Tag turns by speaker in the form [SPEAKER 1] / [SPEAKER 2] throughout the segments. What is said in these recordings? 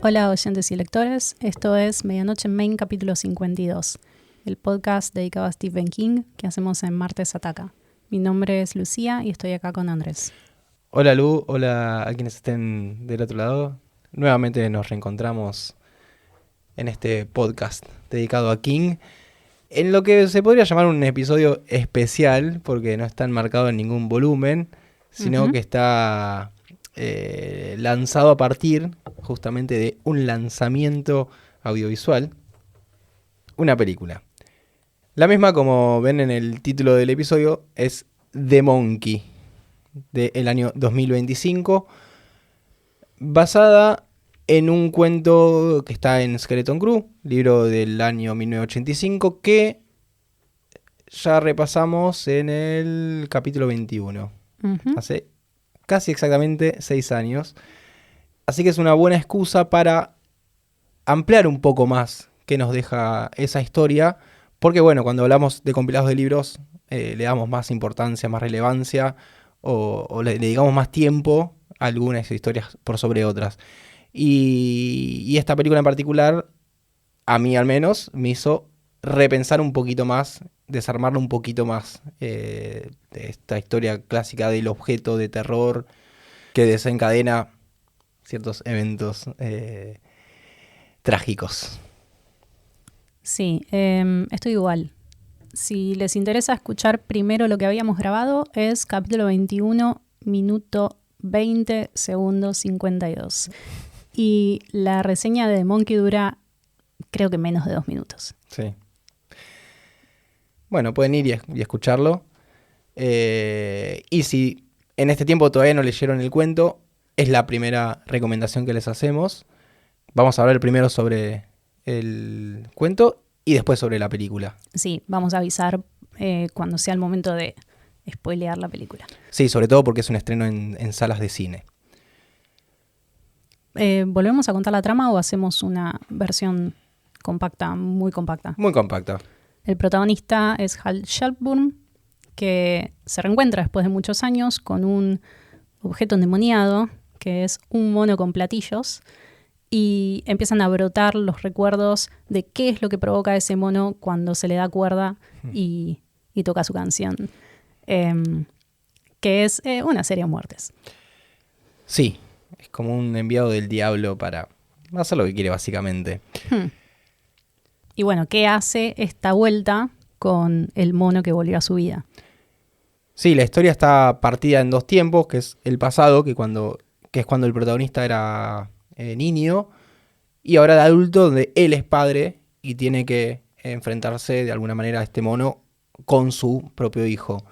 [SPEAKER 1] Hola oyentes y lectores, esto es Medianoche en Main capítulo 52, el podcast dedicado a Stephen King que hacemos en Martes Ataca. Mi nombre es Lucía y estoy acá con Andrés.
[SPEAKER 2] Hola Lu, hola a quienes estén del otro lado. Nuevamente nos reencontramos en este podcast dedicado a King, en lo que se podría llamar un episodio especial, porque no está enmarcado en ningún volumen, sino que está lanzado a partir justamente de un lanzamiento audiovisual, una película. La misma, como ven en el título del episodio, es The Monkey, del año 2025, basada en un cuento que está en Skeleton Crew, libro del año 1985, que ya repasamos en el capítulo 21, hace casi exactamente 6 años. Así que es una buena excusa para ampliar un poco más qué nos deja esa historia, porque bueno, cuando hablamos de compilados de libros, le damos más importancia, más relevancia, o le dedicamos más tiempo a algunas historias por sobre otras. Y esta película en particular, a mí al menos, me hizo repensar un poquito más, desarmarlo un poquito más, de esta historia clásica del objeto de terror que desencadena ciertos eventos trágicos.
[SPEAKER 1] Sí, estoy igual. Si les interesa escuchar primero lo que habíamos grabado, es capítulo 21, minuto 20, segundo 52. Y la reseña de Monkey dura, creo que menos de 2 minutos.
[SPEAKER 2] Sí. Bueno, pueden ir y escucharlo. Y si en este tiempo todavía no leyeron el cuento, es la primera recomendación que les hacemos. Vamos a hablar primero sobre el cuento y después sobre la película.
[SPEAKER 1] Sí, vamos a avisar cuando sea el momento de spoilear la película.
[SPEAKER 2] Sí, sobre todo porque es un estreno en salas de cine.
[SPEAKER 1] ¿Volvemos a contar la trama o hacemos una versión compacta, muy compacta?
[SPEAKER 2] Muy compacta.
[SPEAKER 1] El protagonista es Hal Shelburne, que se reencuentra después de muchos años con un objeto endemoniado, que es un mono con platillos, y empiezan a brotar los recuerdos de qué es lo que provoca ese mono cuando se le da cuerda y toca su canción, que es una serie de muertes.
[SPEAKER 2] Sí, es como un enviado del diablo para hacer lo que quiere básicamente.
[SPEAKER 1] Y bueno, ¿qué hace esta vuelta con el mono que volvió a su vida?
[SPEAKER 2] Sí, la historia está partida en 2 tiempos, que es el pasado, que es cuando el protagonista era niño, y ahora de adulto, donde él es padre y tiene que enfrentarse de alguna manera a este mono con su propio hijo.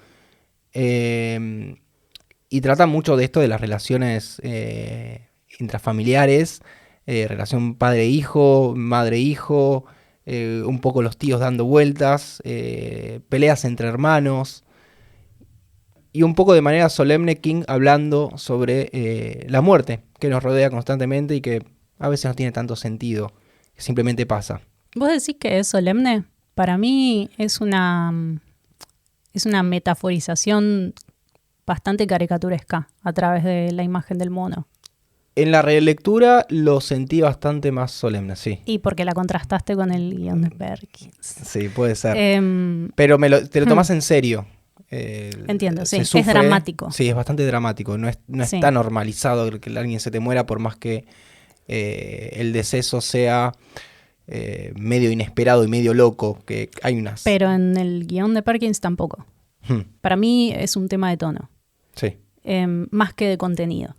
[SPEAKER 2] Y trata mucho de esto, de las relaciones intrafamiliares, relación padre-hijo, madre-hijo, un poco los tíos dando vueltas, peleas entre hermanos. Y un poco de manera solemne King hablando sobre la muerte que nos rodea constantemente y que a veces no tiene tanto sentido, que simplemente pasa.
[SPEAKER 1] ¿Vos decís que es solemne? Para mí es una metaforización bastante caricaturesca a través de la imagen del mono.
[SPEAKER 2] En la relectura lo sentí bastante más solemne, sí.
[SPEAKER 1] Y porque la contrastaste con el guión de Perkins.
[SPEAKER 2] Sí, puede ser. Pero te lo tomás en serio.
[SPEAKER 1] Entiendo, sí, es dramático.
[SPEAKER 2] Sí, es bastante dramático. No es tan normalizado que alguien se te muera, por más que el deceso sea medio inesperado y medio loco. Que hay unas.
[SPEAKER 1] Pero en el guión de Perkins tampoco. Para mí es un tema de tono.
[SPEAKER 2] Sí.
[SPEAKER 1] Más que de contenido.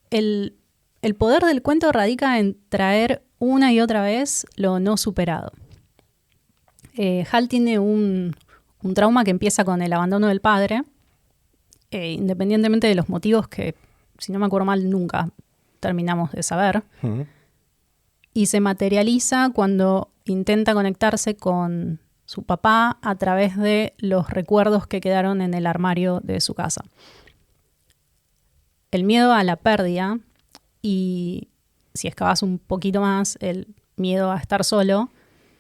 [SPEAKER 1] El poder del cuento radica en traer una y otra vez lo no superado. Hal tiene un trauma que empieza con el abandono del padre, independientemente de los motivos que, si no me acuerdo mal, nunca terminamos de saber. Y se materializa cuando intenta conectarse con su papá a través de los recuerdos que quedaron en el armario de su casa. El miedo a la pérdida y, si excavas un poquito más, el miedo a estar solo,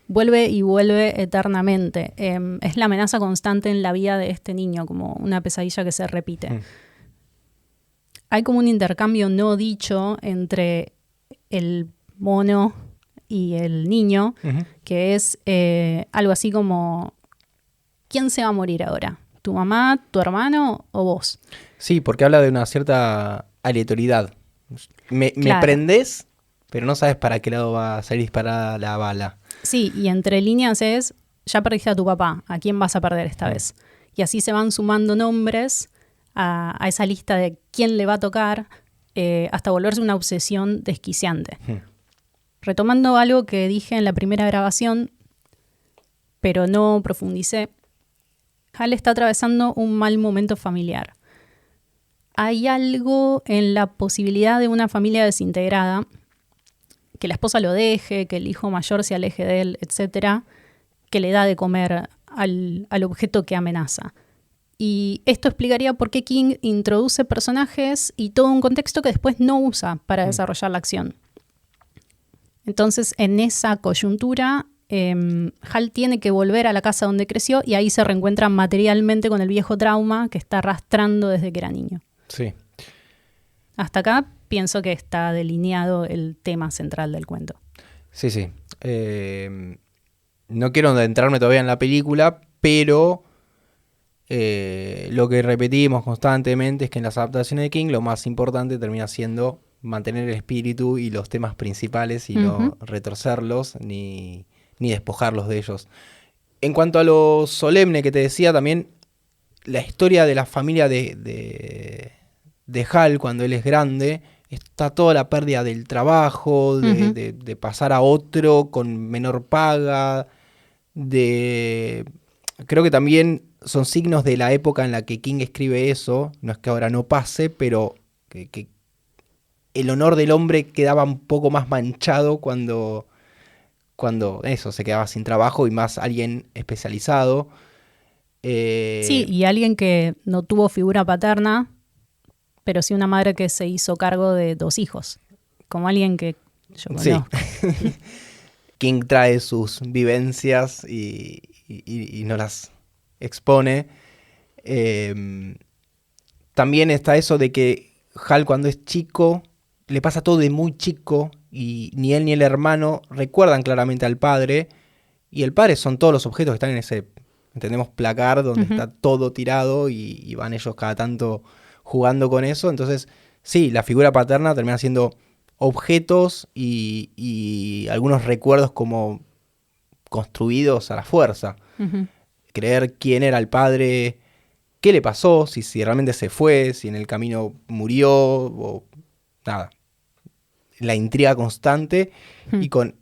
[SPEAKER 1] vuelve y vuelve eternamente. Es la amenaza constante en la vida de este niño, como una pesadilla que se repite. Hay como un intercambio no dicho entre el mono y el niño, que es algo así como, ¿quién se va a morir ahora? ¿Tu mamá, tu hermano o vos?
[SPEAKER 2] Sí, porque habla de una cierta aleatoriedad. Me prendés, pero no sabes para qué lado va a salir disparada la bala.
[SPEAKER 1] Sí, y entre líneas es, ya perdiste a tu papá, ¿a quién vas a perder esta vez? Y así se van sumando nombres a esa lista de quién le va a tocar, hasta volverse una obsesión desquiciante. Retomando algo que dije en la primera grabación, pero no profundicé, Hal está atravesando un mal momento familiar. Hay algo en la posibilidad de una familia desintegrada, que la esposa lo deje, que el hijo mayor se aleje de él, etcétera, que le da de comer al objeto que amenaza. Y esto explicaría por qué King introduce personajes y todo un contexto que después no usa para desarrollar la acción. Entonces, en esa coyuntura, Hal tiene que volver a la casa donde creció y ahí se reencuentra materialmente con el viejo trauma que está arrastrando desde que era niño.
[SPEAKER 2] Sí.
[SPEAKER 1] Hasta acá pienso que está delineado el tema central del cuento.
[SPEAKER 2] Sí, sí. No quiero adentrarme todavía en la película, pero lo que repetimos constantemente es que en las adaptaciones de King lo más importante termina siendo mantener el espíritu y los temas principales y no retorcerlos ni despojarlos de ellos. En cuanto a lo solemne que te decía, también la historia de la familia de Hal cuando él es grande, está toda la pérdida del trabajo, de pasar a otro con menor paga, creo que también son signos de la época en la que King escribe eso, no es que ahora no pase, pero que el honor del hombre quedaba un poco más manchado cuando eso, se quedaba sin trabajo y más alguien especializado.
[SPEAKER 1] Sí, y alguien que no tuvo figura paterna, pero sí una madre que se hizo cargo de 2 hijos, como alguien que yo conozco.
[SPEAKER 2] Sí. King trae sus vivencias y no las expone. También está eso de que Hal cuando es chico le pasa todo de muy chico y ni él ni el hermano recuerdan claramente al padre, y el padre son todos los objetos que están en ese, entendemos, placar donde está todo tirado y van ellos cada tanto jugando con eso. Entonces sí, la figura paterna termina siendo objetos y algunos recuerdos como construidos a la fuerza. Creer quién era el padre, qué le pasó, si realmente se fue, si en el camino murió o nada. La intriga constante y con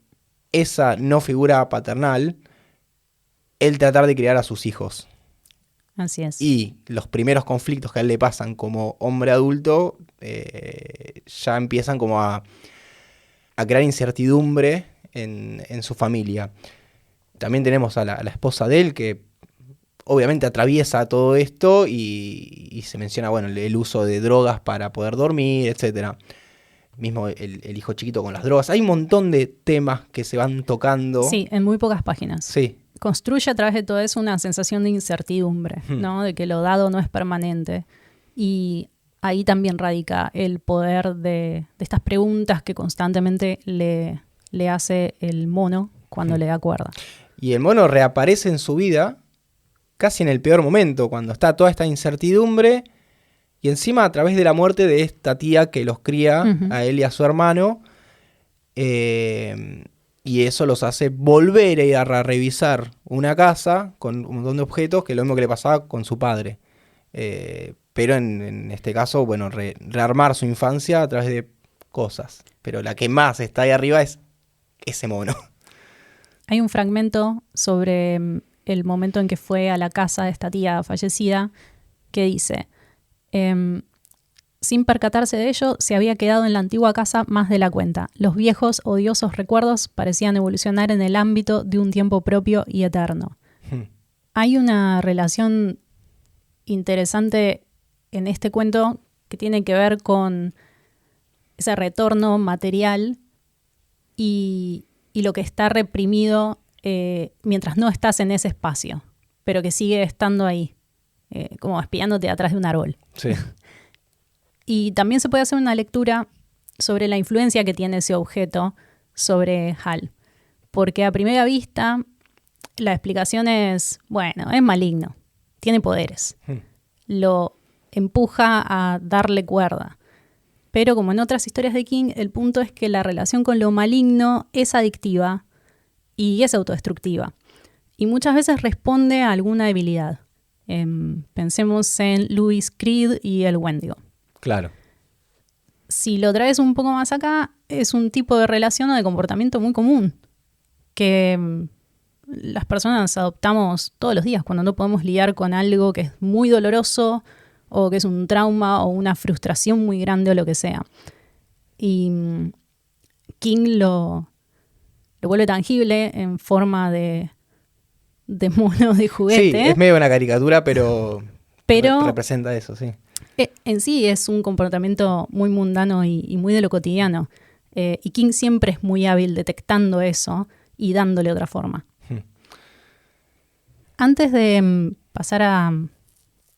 [SPEAKER 2] esa no figura paternal, él tratar de criar a sus hijos.
[SPEAKER 1] Así es.
[SPEAKER 2] Y los primeros conflictos que a él le pasan como hombre adulto ya empiezan como a crear incertidumbre en su familia. También tenemos a la esposa de él que obviamente atraviesa todo esto y se menciona, bueno, el uso de drogas para poder dormir, etcétera. Mismo el hijo chiquito con las drogas. Hay un montón de temas que se van tocando.
[SPEAKER 1] Sí, en muy pocas páginas.
[SPEAKER 2] Sí.
[SPEAKER 1] Construye a través de todo eso una sensación de incertidumbre, ¿no? De que lo dado no es permanente. Y ahí también radica el poder de estas preguntas que constantemente le hace el mono cuando le da cuerda.
[SPEAKER 2] Y el mono reaparece en su vida casi en el peor momento, cuando está toda esta incertidumbre y encima a través de la muerte de esta tía que los cría a él y a su hermano, y eso los hace volver a ir a revisar una casa con un montón de objetos, que es lo mismo que le pasaba con su padre. Pero en este caso, bueno, rearmar su infancia a través de cosas. Pero la que más está ahí arriba es ese mono.
[SPEAKER 1] Hay un fragmento sobre el momento en que fue a la casa de esta tía fallecida que dice: sin percatarse de ello, se había quedado en la antigua casa más de la cuenta. Los viejos, odiosos recuerdos parecían evolucionar en el ámbito de un tiempo propio y eterno. Hay una relación interesante en este cuento que tiene que ver con ese retorno material y lo que está reprimido mientras no estás en ese espacio, pero que sigue estando ahí, como espiándote atrás de un árbol.
[SPEAKER 2] Sí.
[SPEAKER 1] Y también se puede hacer una lectura sobre la influencia que tiene ese objeto sobre Hal. Porque a primera vista la explicación es, bueno, es maligno, tiene poderes. Lo empuja a darle cuerda. Pero como en otras historias de King, el punto es que la relación con lo maligno es adictiva y es autodestructiva. Y muchas veces responde a alguna debilidad. Pensemos en Louis Creed y el Wendigo.
[SPEAKER 2] Claro.
[SPEAKER 1] Si lo traes un poco más acá, es un tipo de relación o de comportamiento muy común que las personas adoptamos todos los días cuando no podemos lidiar con algo que es muy doloroso o que es un trauma o una frustración muy grande o lo que sea. Y King lo vuelve tangible en forma de mono de juguete.
[SPEAKER 2] Sí, es medio una caricatura, pero representa eso, sí.
[SPEAKER 1] En sí es un comportamiento muy mundano y muy de lo cotidiano. Y King siempre es muy hábil detectando eso y dándole otra forma. Antes de pasar a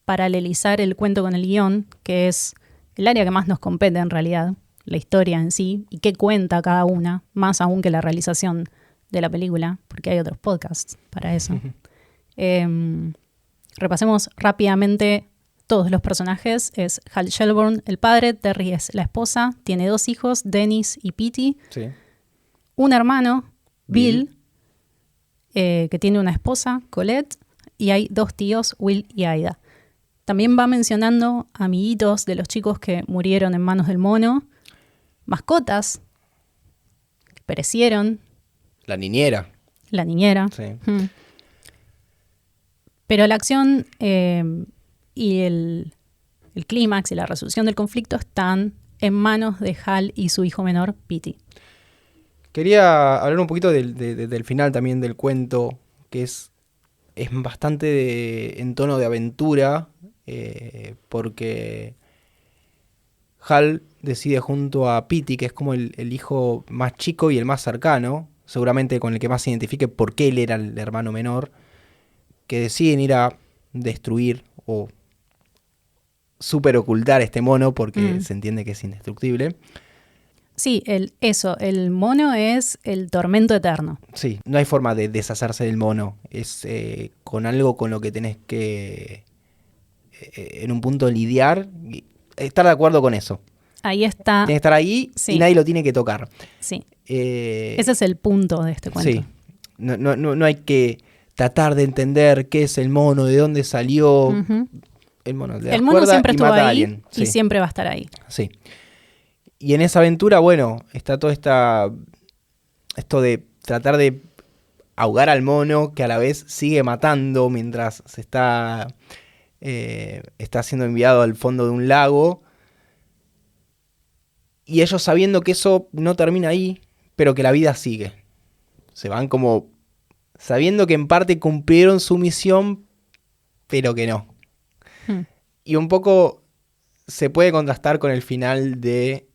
[SPEAKER 1] paralelizar el cuento con el guión, que es el área que más nos compete en realidad, la historia en sí, y qué cuenta cada una, más aún que la realización de la película, porque hay otros podcasts para eso. Repasemos rápidamente todos los personajes. Es Hal Shelburne, el padre, Terry es la esposa, tiene 2 hijos, Dennis y Petey.
[SPEAKER 2] Sí.
[SPEAKER 1] Un hermano, Bill, que tiene una esposa, Colette, y hay 2 tíos, Will y Aida. También va mencionando amiguitos de los chicos que murieron en manos del mono, mascotas que perecieron.
[SPEAKER 2] La niñera.
[SPEAKER 1] La niñera.
[SPEAKER 2] Sí.
[SPEAKER 1] Pero la acción y el clímax y la resolución del conflicto están en manos de Hal y su hijo menor, Petey.
[SPEAKER 2] Quería hablar un poquito del final también del cuento, que es bastante en tono de aventura, porque Hal decide junto a Petey, que es como el hijo más chico y el más cercano, seguramente con el que más se identifique porque él era el hermano menor, que deciden ir a destruir o super ocultar este mono porque se entiende que es indestructible.
[SPEAKER 1] Sí, el mono es el tormento eterno.
[SPEAKER 2] Sí, no hay forma de deshacerse del mono. Es con algo con lo que tenés que, en un punto, lidiar y estar de acuerdo con eso.
[SPEAKER 1] Ahí está.
[SPEAKER 2] Tiene que estar ahí, sí, y nadie lo tiene que tocar.
[SPEAKER 1] Sí. Ese es el punto de este cuento.
[SPEAKER 2] Sí. No hay que tratar de entender qué es el mono, de dónde salió. Uh-huh. El mono
[SPEAKER 1] siempre estuvo ahí
[SPEAKER 2] a alguien.
[SPEAKER 1] Y sí, siempre va a estar ahí.
[SPEAKER 2] Sí. Y en esa aventura, bueno, está todo esto de tratar de ahogar al mono, que a la vez sigue matando mientras se está siendo enviado al fondo de un lago. Y ellos sabiendo que eso no termina ahí, pero que la vida sigue. Se van como sabiendo que en parte cumplieron su misión, pero que no. Y un poco se puede contrastar con el final de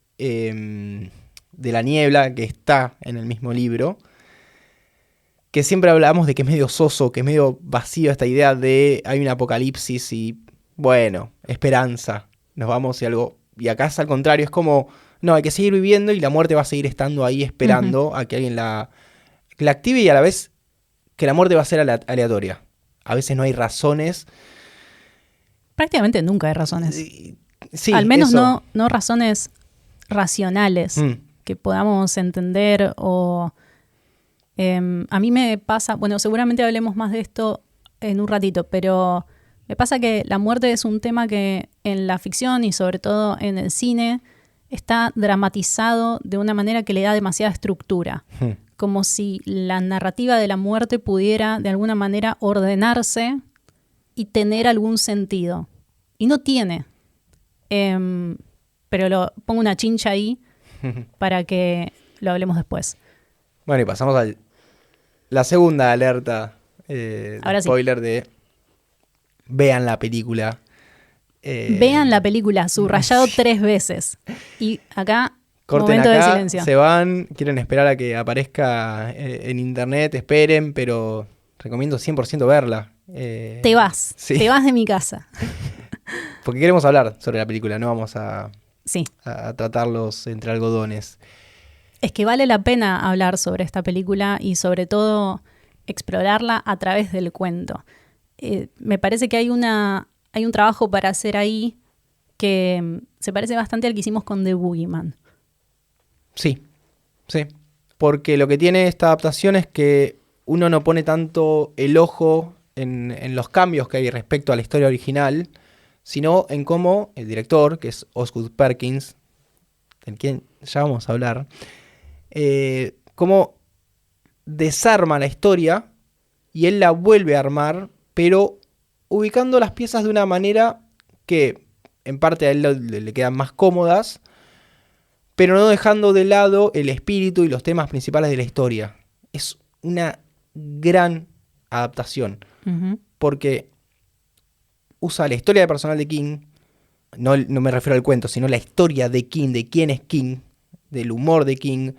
[SPEAKER 2] La Niebla, que está en el mismo libro, que siempre hablamos de que es medio soso, que es medio vacío esta idea de hay un apocalipsis y, bueno, esperanza, nos vamos y algo. Y acá es al contrario, es como, no, hay que seguir viviendo y la muerte va a seguir estando ahí esperando a que alguien la active, y a la vez que la muerte va a ser aleatoria. A veces no hay razones.
[SPEAKER 1] Prácticamente nunca hay razones.
[SPEAKER 2] Sí,
[SPEAKER 1] al menos no razones racionales que podamos entender o... a mí me pasa, bueno, seguramente hablemos más de esto en un ratito, pero me pasa que la muerte es un tema que en la ficción y sobre todo en el cine está dramatizado de una manera que le da demasiada estructura. Como si la narrativa de la muerte pudiera de alguna manera ordenarse y tener algún sentido. Y no tiene. Pero pongo una chincha ahí para que lo hablemos después.
[SPEAKER 2] Bueno, y pasamos a la segunda alerta
[SPEAKER 1] Ahora
[SPEAKER 2] spoiler
[SPEAKER 1] sí.
[SPEAKER 2] De vean la película.
[SPEAKER 1] Vean la película, subrayado 3 veces. Y acá,
[SPEAKER 2] corten
[SPEAKER 1] momento
[SPEAKER 2] acá,
[SPEAKER 1] de silencio.
[SPEAKER 2] Se van, quieren esperar a que aparezca en internet, esperen, pero recomiendo 100% verla.
[SPEAKER 1] Te vas de mi casa.
[SPEAKER 2] Porque queremos hablar sobre la película, no vamos a
[SPEAKER 1] Sí.
[SPEAKER 2] a tratarlos entre algodones.
[SPEAKER 1] Es que vale la pena hablar sobre esta película y sobre todo explorarla a través del cuento. Me parece que hay un trabajo para hacer ahí que se parece bastante al que hicimos con The Boogeyman.
[SPEAKER 2] Sí, sí. Porque lo que tiene esta adaptación es que uno no pone tanto el ojo en los cambios que hay respecto a la historia original, sino en cómo el director, que es Osgood Perkins, del quien ya vamos a hablar, cómo desarma la historia y él la vuelve a armar, pero ubicando las piezas de una manera que en parte a él le quedan más cómodas, pero no dejando de lado el espíritu y los temas principales de la historia. Es una gran adaptación, porque usa la historia personal de King, no me refiero al cuento, sino la historia de King, de quién es King, del humor de King,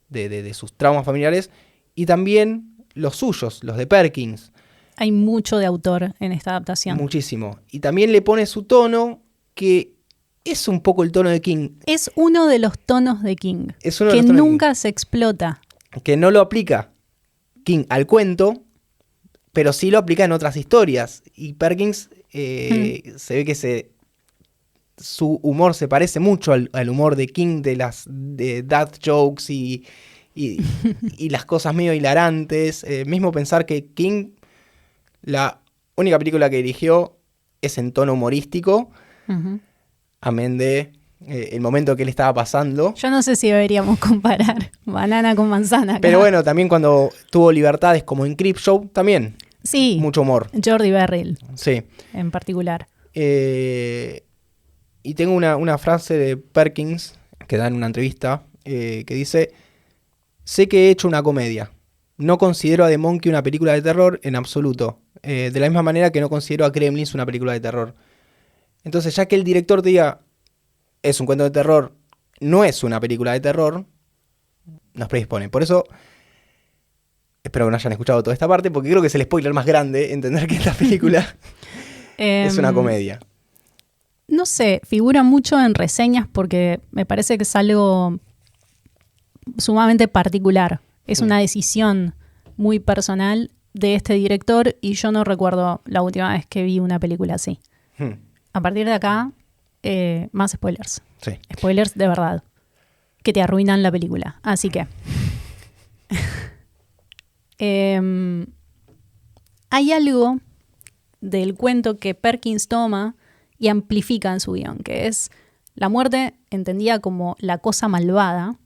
[SPEAKER 2] de sus traumas familiares, y también los suyos, los de Perkins.
[SPEAKER 1] Hay mucho de autor en esta adaptación.
[SPEAKER 2] Muchísimo. Y también le pone su tono, que es un poco el tono de King.
[SPEAKER 1] Es uno de los tonos de King,
[SPEAKER 2] Es uno de
[SPEAKER 1] que
[SPEAKER 2] los tonos de
[SPEAKER 1] nunca se explota.
[SPEAKER 2] que no lo aplica King al cuento, pero sí lo aplica en otras historias. Y Perkins se ve que su humor se parece mucho al humor de King, de dad jokes y las cosas medio hilarantes. Mismo pensar que King, la única película que dirigió es en tono humorístico, amén de el momento que él estaba pasando.
[SPEAKER 1] Yo no sé si deberíamos comparar banana con manzana acá.
[SPEAKER 2] Pero bueno, también cuando tuvo libertades como en Creepshow, también
[SPEAKER 1] sí,
[SPEAKER 2] mucho humor.
[SPEAKER 1] Jordi Verrill,
[SPEAKER 2] Sí.
[SPEAKER 1] en particular.
[SPEAKER 2] Y tengo una frase de Perkins que da en una entrevista que dice: sé que he hecho una comedia. No considero a The Monkey una película de terror en absoluto. De la misma manera que no considero a Gremlins una película de terror. Entonces, ya que el director te diga es un cuento de terror, no es una película de terror, nos predispone. Por eso, espero que no hayan escuchado toda esta parte, porque creo que es el spoiler más grande, entender que esta película es una comedia.
[SPEAKER 1] No sé, figura mucho en reseñas porque me parece que es algo sumamente particular. Es una decisión muy personal de este director y yo no recuerdo la última vez que vi una película así. A partir de acá, más spoilers.
[SPEAKER 2] Sí.
[SPEAKER 1] Spoilers de verdad, que te arruinan la película. Así que... hay algo del cuento que Perkins toma y amplifica en su guión, que es la muerte entendida como la cosa malvada,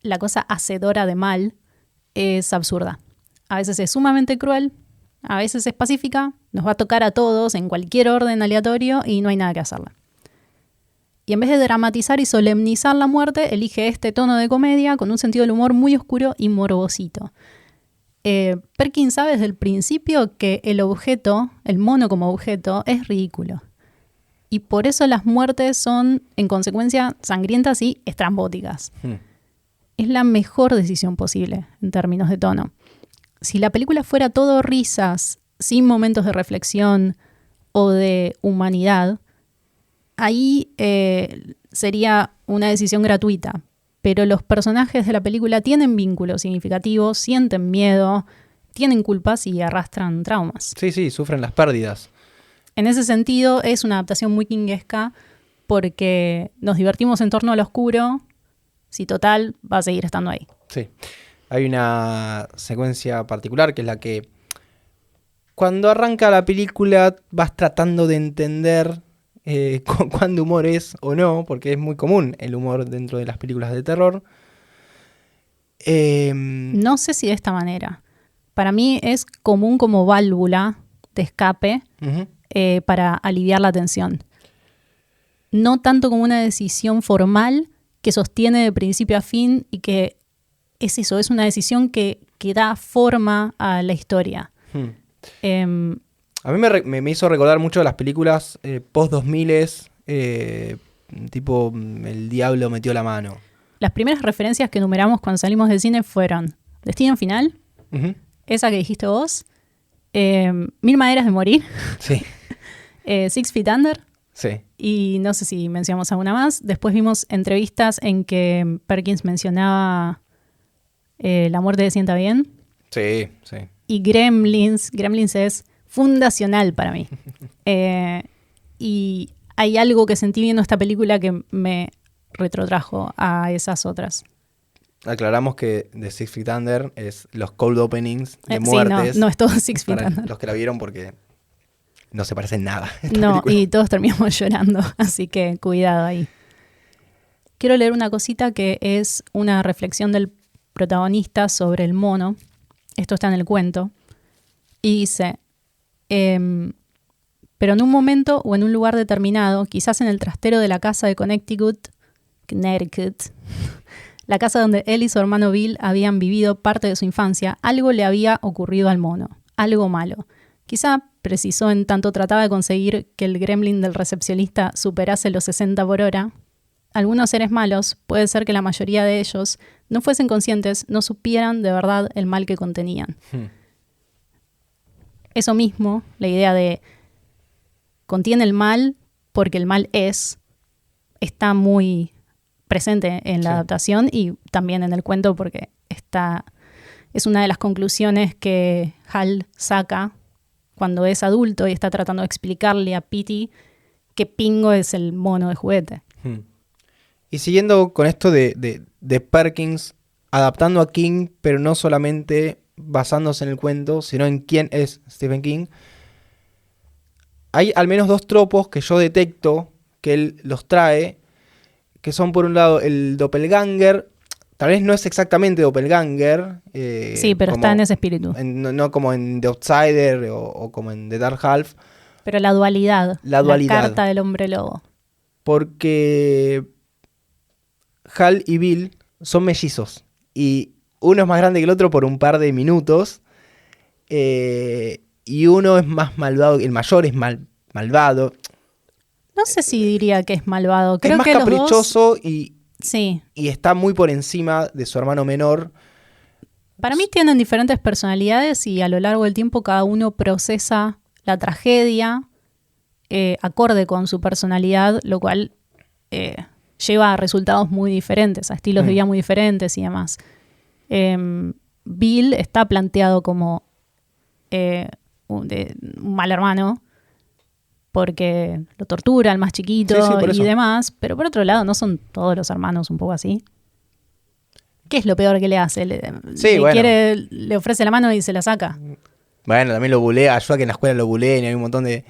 [SPEAKER 1] la cosa hacedora de mal, es absurda. A veces es sumamente cruel, a veces es pacífica, nos va a tocar a todos en cualquier orden aleatorio y no hay nada que hacerle. Y en vez de dramatizar y solemnizar la muerte, elige este tono de comedia con un sentido del humor muy oscuro y morbosito. Perkins sabe desde el principio que el objeto, el mono como objeto, es ridículo. Y por eso las muertes son, en consecuencia, sangrientas y estrambóticas. Es la mejor decisión posible en términos de tono. Si la película fuera todo risas, sin momentos de reflexión o de humanidad, ahí sería una decisión gratuita. Pero los personajes de la película tienen vínculos significativos, sienten miedo, tienen culpas y arrastran traumas.
[SPEAKER 2] Sí, sufren las pérdidas.
[SPEAKER 1] En ese sentido, es una adaptación muy kingesca porque nos divertimos en torno al oscuro, si total va a seguir estando ahí.
[SPEAKER 2] Sí. Hay una secuencia particular que es la que cuando arranca la película vas tratando de entender cuándo humor es o no, porque es muy común el humor dentro de las películas de terror.
[SPEAKER 1] No sé si de esta manera. Para mí es común como válvula de escape para aliviar la tensión. No tanto como una decisión formal que sostiene de principio a fin y que es eso, es una decisión que da forma a la historia.
[SPEAKER 2] A mí me hizo recordar mucho las películas post-2000, tipo El Diablo metió la mano.
[SPEAKER 1] Las primeras referencias que enumeramos cuando salimos del cine fueron Destino Final, esa que dijiste vos, Mil Maneras de Morir,
[SPEAKER 2] sí.
[SPEAKER 1] 6 Feet Under,
[SPEAKER 2] Sí.
[SPEAKER 1] Y no sé si mencionamos alguna más. Después vimos entrevistas en que Perkins mencionaba la muerte de Sienta Bien.
[SPEAKER 2] Sí, sí.
[SPEAKER 1] Y Gremlins es fundacional para mí. Y hay algo que sentí viendo esta película que me retrotrajo a esas otras.
[SPEAKER 2] Aclaramos que The Six Feet Under es los cold openings de muertes.
[SPEAKER 1] Sí, no es todo Six Feet
[SPEAKER 2] para
[SPEAKER 1] Under.
[SPEAKER 2] los que la vieron porque no se parecen nada.
[SPEAKER 1] No, y todos terminamos llorando, así que cuidado ahí. Quiero leer una cosita que es una reflexión del protagonista sobre el mono. Esto está en el cuento. Y dice, pero en un momento o en un lugar determinado, quizás en el trastero de la casa de Connecticut, la casa donde él y su hermano Bill habían vivido parte de su infancia, algo le había ocurrido al mono, algo malo. Quizá precisó en tanto trataba de conseguir que el gremlin del recepcionista superase los 60 por hora. Algunos seres malos, puede ser que la mayoría de ellos, no fuesen conscientes, no supieran de verdad el mal que contenían. Eso mismo, la idea de contiene el mal porque el mal está muy presente en la adaptación y también en el cuento porque es una de las conclusiones que Hal saca cuando es adulto y está tratando de explicarle a Petey que Pingo es el mono de juguete.
[SPEAKER 2] Y siguiendo con esto de Perkins, adaptando a King, pero no solamente basándose en el cuento, sino en quién es Stephen King, hay al menos dos tropos que yo detecto que él los trae, que son por un lado el doppelganger. Tal vez no es exactamente doppelganger.
[SPEAKER 1] Sí, pero está en ese espíritu.
[SPEAKER 2] No como en The Outsider o como en The Dark Half.
[SPEAKER 1] Pero la dualidad. La carta del hombre lobo.
[SPEAKER 2] Porque Hal y Bill son mellizos. Y uno es más grande que el otro por un par de minutos. Y uno es más malvado. El mayor es malvado.
[SPEAKER 1] No sé si diría que es malvado. Creo
[SPEAKER 2] es más
[SPEAKER 1] que
[SPEAKER 2] caprichoso
[SPEAKER 1] los dos...
[SPEAKER 2] y está muy por encima de su hermano menor.
[SPEAKER 1] Para mí tienen diferentes personalidades y a lo largo del tiempo cada uno procesa la tragedia acorde con su personalidad, lo cual lleva a resultados muy diferentes, a estilos de vida muy diferentes y demás. Bill está planteado como un mal hermano, porque lo tortura al más chiquito y demás, pero por otro lado no son todos los hermanos un poco así. ¿Qué es lo peor que le hace? Le ofrece la mano y se la saca.
[SPEAKER 2] Bueno, también lo bulea, ayuda a que en la escuela lo buleen y hay un montón de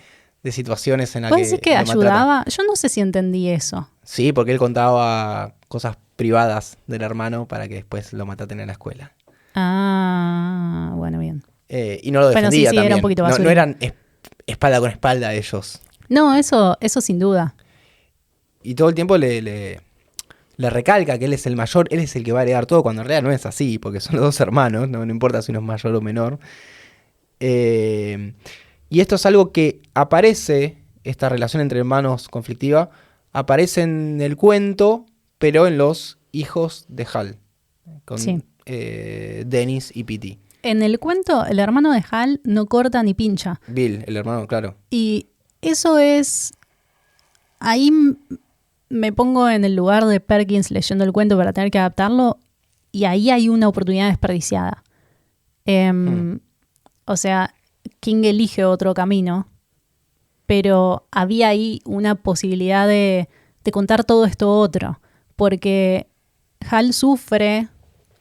[SPEAKER 2] situaciones en las que
[SPEAKER 1] ¿Puedes decir que ayudaba? Yo no sé si entendí eso.
[SPEAKER 2] Sí, porque él contaba cosas privadas del hermano para que después lo mataten en la escuela.
[SPEAKER 1] Ah, bueno, bien.
[SPEAKER 2] Y no lo defendía también.
[SPEAKER 1] Era un poquito
[SPEAKER 2] no eran espalda con espalda ellos.
[SPEAKER 1] No, eso sin duda.
[SPEAKER 2] Y todo el tiempo le recalca que él es el mayor, él es el que va a heredar todo, cuando en realidad no es así, porque son los dos hermanos, no importa si uno es mayor o menor. Y esto es algo que aparece, esta relación entre hermanos conflictiva, aparece en el cuento, pero en los hijos de Hal, con Dennis y Petey.
[SPEAKER 1] En el cuento, el hermano de Hal no corta ni pincha.
[SPEAKER 2] Bill, el hermano, claro.
[SPEAKER 1] Y eso es... Ahí me pongo en el lugar de Perkins leyendo el cuento para tener que adaptarlo, y ahí hay una oportunidad desperdiciada. O sea, King elige otro camino, pero había ahí una posibilidad de contar todo esto otro, porque Hal sufre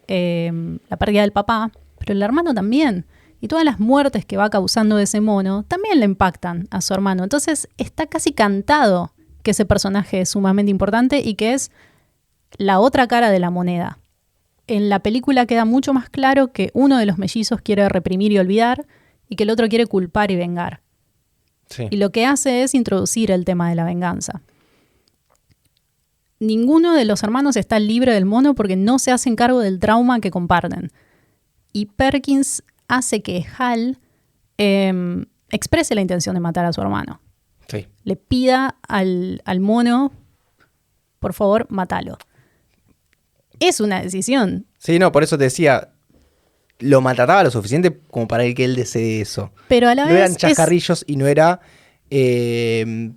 [SPEAKER 1] la pérdida del papá, pero el hermano también. Y todas las muertes que va causando ese mono también le impactan a su hermano. Entonces está casi cantado que ese personaje es sumamente importante y que es la otra cara de la moneda. En la película queda mucho más claro que uno de los mellizos quiere reprimir y olvidar y que el otro quiere culpar y vengar. Sí. Y lo que hace es introducir el tema de la venganza. Ninguno de los hermanos está libre del mono porque no se hacen cargo del trauma que comparten. Y Perkins hace que Hal exprese la intención de matar a su hermano.
[SPEAKER 2] Sí.
[SPEAKER 1] Le pida al mono, por favor, mátalo. Es una decisión.
[SPEAKER 2] Sí, no, por eso te decía, lo maltrataba lo suficiente como para que él desee eso.
[SPEAKER 1] Pero a la vez
[SPEAKER 2] no eran chascarrillos y no era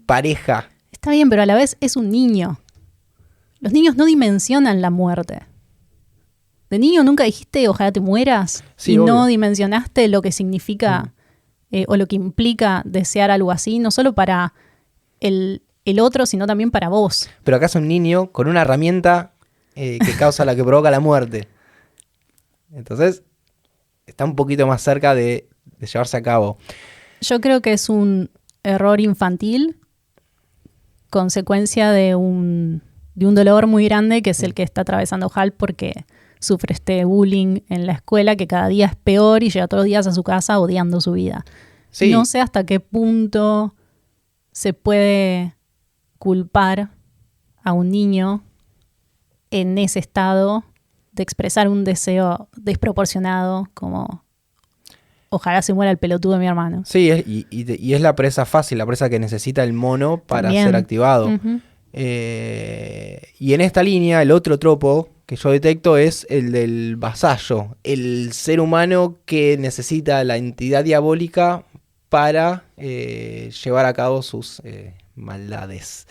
[SPEAKER 2] pareja.
[SPEAKER 1] Está bien, pero a la vez es un niño. Los niños no dimensionan la muerte. De niño nunca dijiste ojalá te mueras,
[SPEAKER 2] Sí,
[SPEAKER 1] y
[SPEAKER 2] obvio.
[SPEAKER 1] no dimensionaste lo que significa o lo que implica desear algo así, no solo para el otro, sino también para vos.
[SPEAKER 2] Pero acá es un niño con una herramienta que causa la que provoca la muerte. Entonces, está un poquito más cerca de llevarse a cabo.
[SPEAKER 1] Yo creo que es un error infantil, consecuencia de un dolor muy grande, que es el que está atravesando Hal porque sufre este bullying en la escuela que cada día es peor y llega todos los días a su casa odiando su vida.
[SPEAKER 2] Sí.
[SPEAKER 1] No sé hasta qué punto se puede culpar a un niño en ese estado de expresar un deseo desproporcionado como ojalá se muera el pelotudo de mi hermano.
[SPEAKER 2] Sí, y es la presa fácil, la presa que necesita el mono para
[SPEAKER 1] También.
[SPEAKER 2] ser activado.
[SPEAKER 1] Ujú.
[SPEAKER 2] Y en esta línea, el otro tropo que yo detecto es el del vasallo, el ser humano que necesita la entidad diabólica para llevar a cabo sus maldades.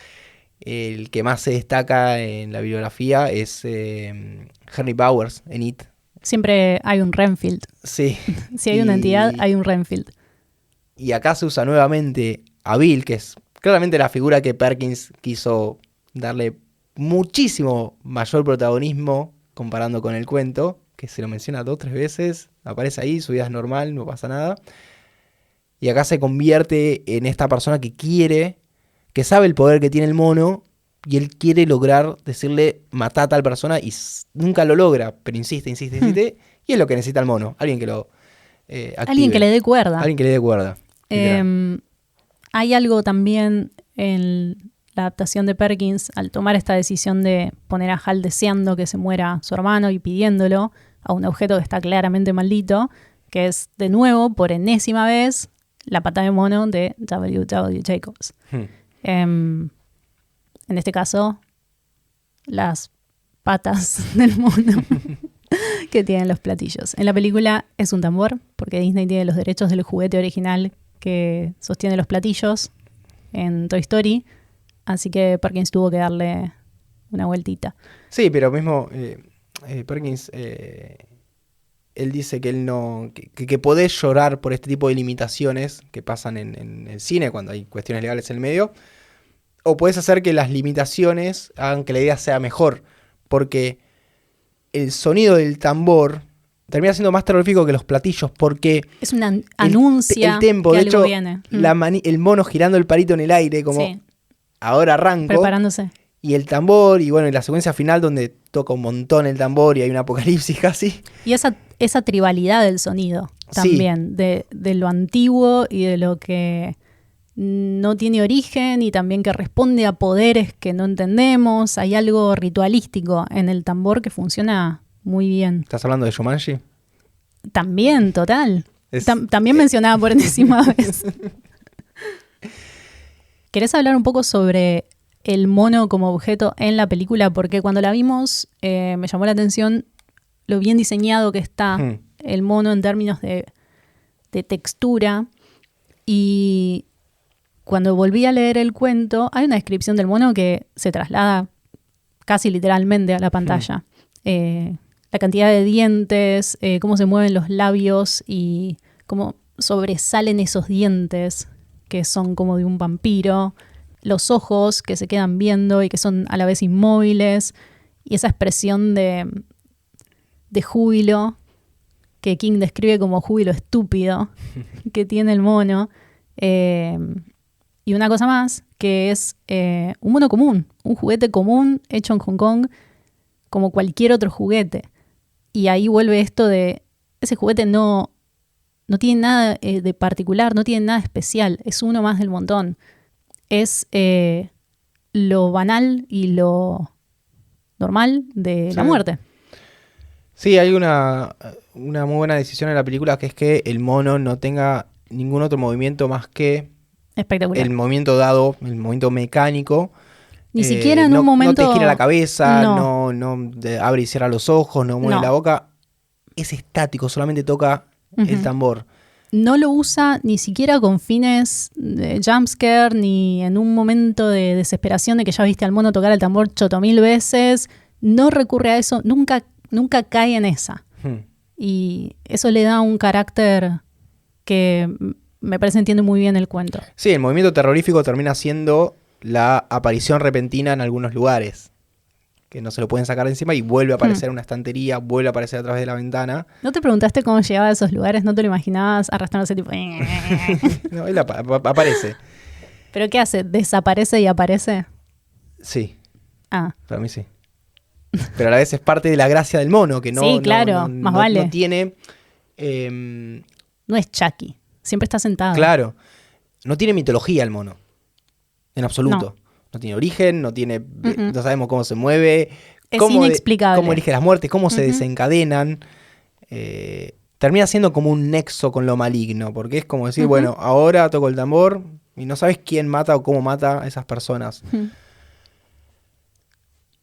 [SPEAKER 2] El que más se destaca en la bibliografía es Henry Bowers en It.
[SPEAKER 1] Siempre hay un Renfield.
[SPEAKER 2] Sí.
[SPEAKER 1] Si hay una entidad, hay un Renfield.
[SPEAKER 2] Y acá se usa nuevamente a Bill, que es claramente la figura que Perkins quiso darle muchísimo mayor protagonismo comparando con el cuento, que se lo menciona 2 o 3 veces, aparece ahí, su vida es normal, no pasa nada. Y acá se convierte en esta persona que quiere, que sabe el poder que tiene el mono, y él quiere lograr decirle matá a tal persona y nunca lo logra, pero insiste, y es lo que necesita el mono, alguien que lo active.
[SPEAKER 1] Alguien que le dé cuerda.
[SPEAKER 2] Alguien que le dé cuerda.
[SPEAKER 1] Hay algo también en la adaptación de Perkins al tomar esta decisión de poner a Hal deseando que se muera su hermano y pidiéndolo a un objeto que está claramente maldito, que es de nuevo, por enésima vez, la pata de mono de W.W. Jacobs. En este caso, las patas del mono que tienen los platillos. En la película es un tambor, porque Disney tiene los derechos del juguete original que sostiene los platillos en Toy Story, así que Perkins tuvo que darle una vueltita.
[SPEAKER 2] Sí, pero mismo Perkins, él dice que él no, que podés llorar por este tipo de limitaciones que pasan en el cine cuando hay cuestiones legales en el medio, o puedes hacer que las limitaciones hagan que la idea sea mejor, porque el sonido del tambor termina siendo más terrorífico que los platillos, porque
[SPEAKER 1] es una anuncia
[SPEAKER 2] el tempo,
[SPEAKER 1] que
[SPEAKER 2] de
[SPEAKER 1] algo
[SPEAKER 2] hecho,
[SPEAKER 1] viene.
[SPEAKER 2] el mono girando el palito en el aire, como
[SPEAKER 1] Sí,
[SPEAKER 2] ahora arranco.
[SPEAKER 1] preparándose.
[SPEAKER 2] Y el tambor, y bueno, y la secuencia final donde toca un montón el tambor y hay un apocalipsis casi.
[SPEAKER 1] Y esa tribalidad del sonido también, de lo antiguo y de lo que no tiene origen y también que responde a poderes que no entendemos. Hay algo ritualístico en el tambor que funciona muy bien.
[SPEAKER 2] ¿Estás hablando de Jumanji?
[SPEAKER 1] También, total. También mencionada por enésima vez. ¿Querés hablar un poco sobre el mono como objeto en la película? Porque cuando la vimos me llamó la atención lo bien diseñado que está el mono en términos de textura. Y cuando volví a leer el cuento, hay una descripción del mono que se traslada casi literalmente a la pantalla. La cantidad de dientes, cómo se mueven los labios y cómo sobresalen esos dientes que son como de un vampiro, los ojos que se quedan viendo y que son a la vez inmóviles, y esa expresión de júbilo que King describe como júbilo estúpido que tiene el mono. Y una cosa más, que es un mono común, un juguete común hecho en Hong Kong como cualquier otro juguete. Y ahí vuelve esto de, ese juguete no tiene nada de particular, no tiene nada especial, es uno más del montón. Es lo banal y lo normal de la muerte.
[SPEAKER 2] Sí, hay una muy buena decisión en la película, que es que el mono no tenga ningún otro movimiento más que
[SPEAKER 1] espectacular.
[SPEAKER 2] El movimiento dado, el movimiento mecánico.
[SPEAKER 1] Ni siquiera en un momento...
[SPEAKER 2] No te gira la cabeza,
[SPEAKER 1] no
[SPEAKER 2] abre y cierra los ojos, no mueve la boca. Es estático, solamente toca el tambor.
[SPEAKER 1] no lo usa ni siquiera con fines de jumpscare, ni en un momento de desesperación de que ya viste al mono tocar el tambor 8000 veces. No recurre a eso, nunca cae en esa. Y eso le da un carácter que me parece entiende muy bien el cuento.
[SPEAKER 2] Sí, el movimiento terrorífico termina siendo la aparición repentina en algunos lugares, que no se lo pueden sacar de encima y vuelve a aparecer en una estantería, vuelve a aparecer a través de la ventana.
[SPEAKER 1] ¿No te preguntaste cómo llegaba a esos lugares? ¿No te lo imaginabas arrastrándose tipo?
[SPEAKER 2] No, él aparece.
[SPEAKER 1] ¿Pero qué hace? ¿Desaparece y aparece?
[SPEAKER 2] Sí. Para mí sí. Pero a la vez es parte de la gracia del mono, que no,
[SPEAKER 1] sí, claro, más vale.
[SPEAKER 2] No tiene...
[SPEAKER 1] no es Chucky, siempre está sentado.
[SPEAKER 2] Claro, no tiene mitología el mono, en absoluto. No tiene origen, no sabemos cómo se mueve.
[SPEAKER 1] Es inexplicable.
[SPEAKER 2] Cómo elige las muertes, cómo se desencadenan. Termina siendo como un nexo con lo maligno, porque es como decir, bueno, ahora toco el tambor y no sabes quién mata o cómo mata a esas personas.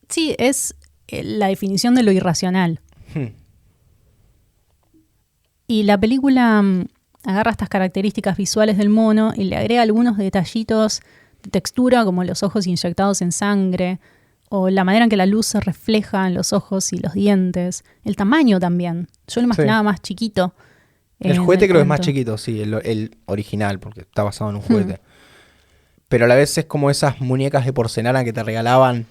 [SPEAKER 1] Sí, es la definición de lo irracional. Y la película agarra estas características visuales del mono y le agrega algunos detallitos de textura, como los ojos inyectados en sangre, o la manera en que la luz se refleja en los ojos y los dientes. El tamaño también. Yo lo imaginaba más chiquito.
[SPEAKER 2] El juguete creo que es más chiquito, sí, el original, porque está basado en un juguete. Pero a la vez es como esas muñecas de porcelana que te regalaban.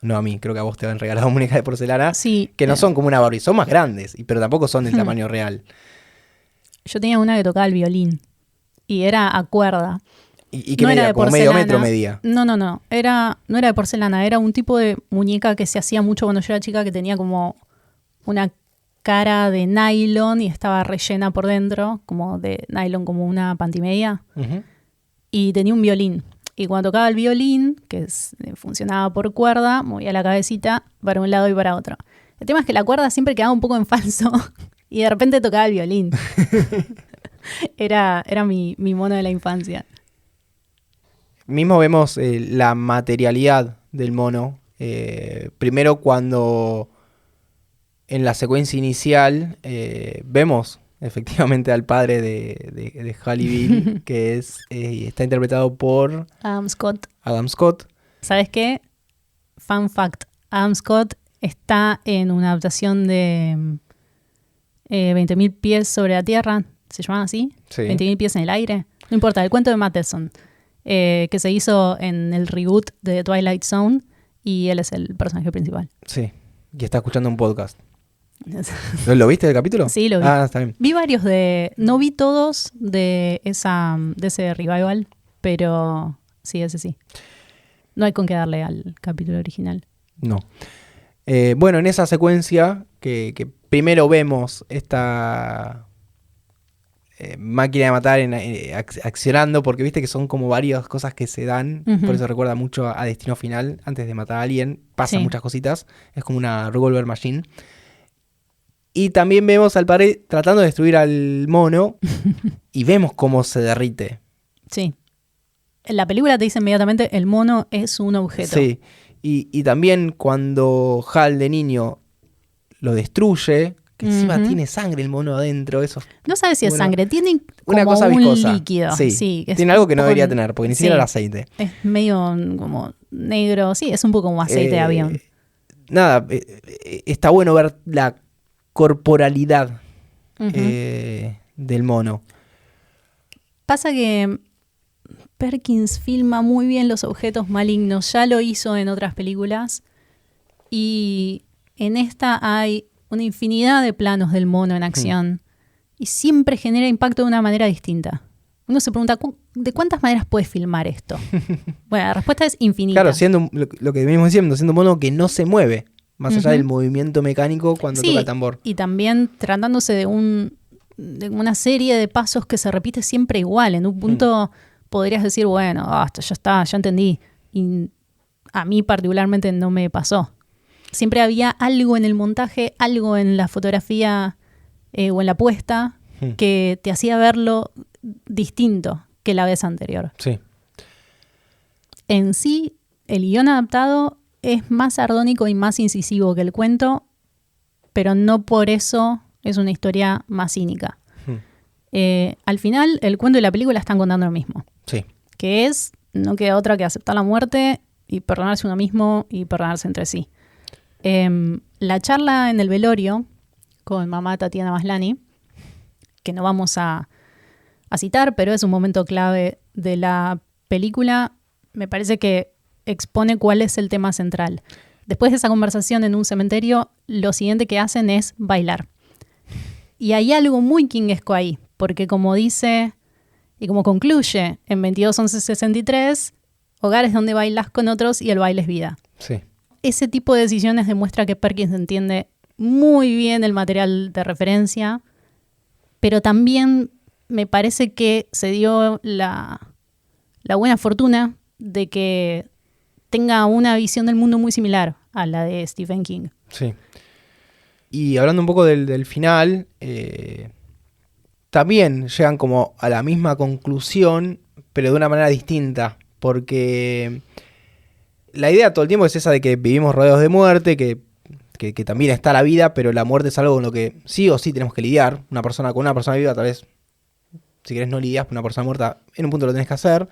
[SPEAKER 2] No a mí, creo que a vos te han regalado muñecas de porcelana.
[SPEAKER 1] Sí,
[SPEAKER 2] que no son como una Barbie, son más grandes, pero tampoco son del tamaño real.
[SPEAKER 1] Yo tenía una que tocaba el violín y era a cuerda.
[SPEAKER 2] ¿Y qué medía? ¿Como medio metro medía?
[SPEAKER 1] No. No era de porcelana, era un tipo de muñeca que se hacía mucho cuando yo era chica, que tenía como una cara de nylon y estaba rellena por dentro, como de nylon, como una pantimedia. Y tenía un violín. Y cuando tocaba el violín, que funcionaba por cuerda, movía la cabecita para un lado y para otro. El tema es que la cuerda siempre quedaba un poco en falso y de repente tocaba el violín. Era mi mono de la infancia.
[SPEAKER 2] Mismo vemos la materialidad del mono. Primero cuando en la secuencia inicial vemos efectivamente al padre de Halle Bill, que está interpretado por
[SPEAKER 1] Adam Scott.
[SPEAKER 2] ¿Sabes
[SPEAKER 1] qué? Fun fact. Adam Scott está en una adaptación de 20.000 pies sobre la tierra. ¿Se llama así?
[SPEAKER 2] Sí.
[SPEAKER 1] 20.000 pies en el aire. No importa, el cuento de Matheson, que se hizo en el reboot de Twilight Zone, y él es el personaje principal.
[SPEAKER 2] Sí, y está escuchando un podcast. ¿Lo viste el capítulo?
[SPEAKER 1] Sí, lo vi.
[SPEAKER 2] Está bien.
[SPEAKER 1] Vi varios no vi todos de ese revival, pero sí, ese sí. No hay con qué darle al capítulo original.
[SPEAKER 2] No. Bueno, en esa secuencia que primero vemos esta máquina de matar accionando, porque viste que son como varias cosas que se dan, por eso recuerda mucho a Destino Final. Antes de matar a alguien pasan muchas cositas, es como una revolver machine. Y también vemos al padre tratando de destruir al mono y vemos cómo se derrite.
[SPEAKER 1] Sí. En la película te dice inmediatamente el mono es un objeto.
[SPEAKER 2] Sí. Y también cuando Hal de niño lo destruye, que encima tiene sangre el mono adentro. Eso
[SPEAKER 1] no sabes si es sangre, tiene como
[SPEAKER 2] una cosa
[SPEAKER 1] un
[SPEAKER 2] viscosa.
[SPEAKER 1] Líquido. Sí,
[SPEAKER 2] tiene algo que no debería tener, porque ni siquiera era aceite.
[SPEAKER 1] Es medio como negro, sí, es un poco como aceite de avión.
[SPEAKER 2] Nada, está bueno ver la corporalidad del mono.
[SPEAKER 1] Pasa que Perkins filma muy bien los objetos malignos, ya lo hizo en otras películas, y en esta hay una infinidad de planos del mono en acción y siempre genera impacto de una manera distinta. Uno se pregunta, ¿de cuántas maneras puedes filmar esto? Bueno, la respuesta es infinita.
[SPEAKER 2] Claro, siendo lo que venimos diciendo, siendo un mono que no se mueve, más allá del movimiento mecánico cuando toca el tambor.
[SPEAKER 1] Y también tratándose de una serie de pasos que se repite siempre igual. En un punto podrías decir, bueno, basta, ya está, ya entendí. Y a mí particularmente no me pasó. Siempre había algo en el montaje, algo en la fotografía o en la puesta que te hacía verlo distinto que la vez anterior.
[SPEAKER 2] Sí.
[SPEAKER 1] En sí, el guión adaptado es más sardónico y más incisivo que el cuento, pero no por eso es una historia más cínica. Al final, el cuento y la película están contando lo mismo.
[SPEAKER 2] Sí.
[SPEAKER 1] Que es, no queda otra que aceptar la muerte y perdonarse uno mismo y perdonarse entre sí. La charla en el velorio con mamá Tatiana Maslany, que no vamos a citar, pero es un momento clave de la película, me parece que expone cuál es el tema central. Después de esa conversación en un cementerio, lo siguiente que hacen es bailar. Y hay algo muy kingesco ahí, porque como dice y como concluye en 22-11-63, hogar es donde bailas con otros y el baile es vida.
[SPEAKER 2] Sí.
[SPEAKER 1] Ese tipo de decisiones demuestra que Perkins entiende muy bien el material de referencia, pero también me parece que se dio la buena fortuna de que tenga una visión del mundo muy similar a la de Stephen King.
[SPEAKER 2] Sí. Y hablando un poco del final, también llegan como a la misma conclusión, pero de una manera distinta, porque la idea todo el tiempo es esa de que vivimos rodeados de muerte, que también está la vida, pero la muerte es algo con lo que sí o sí tenemos que lidiar. Una persona con una persona viva, tal vez, si querés no lidias, con una persona muerta, en un punto lo tenés que hacer.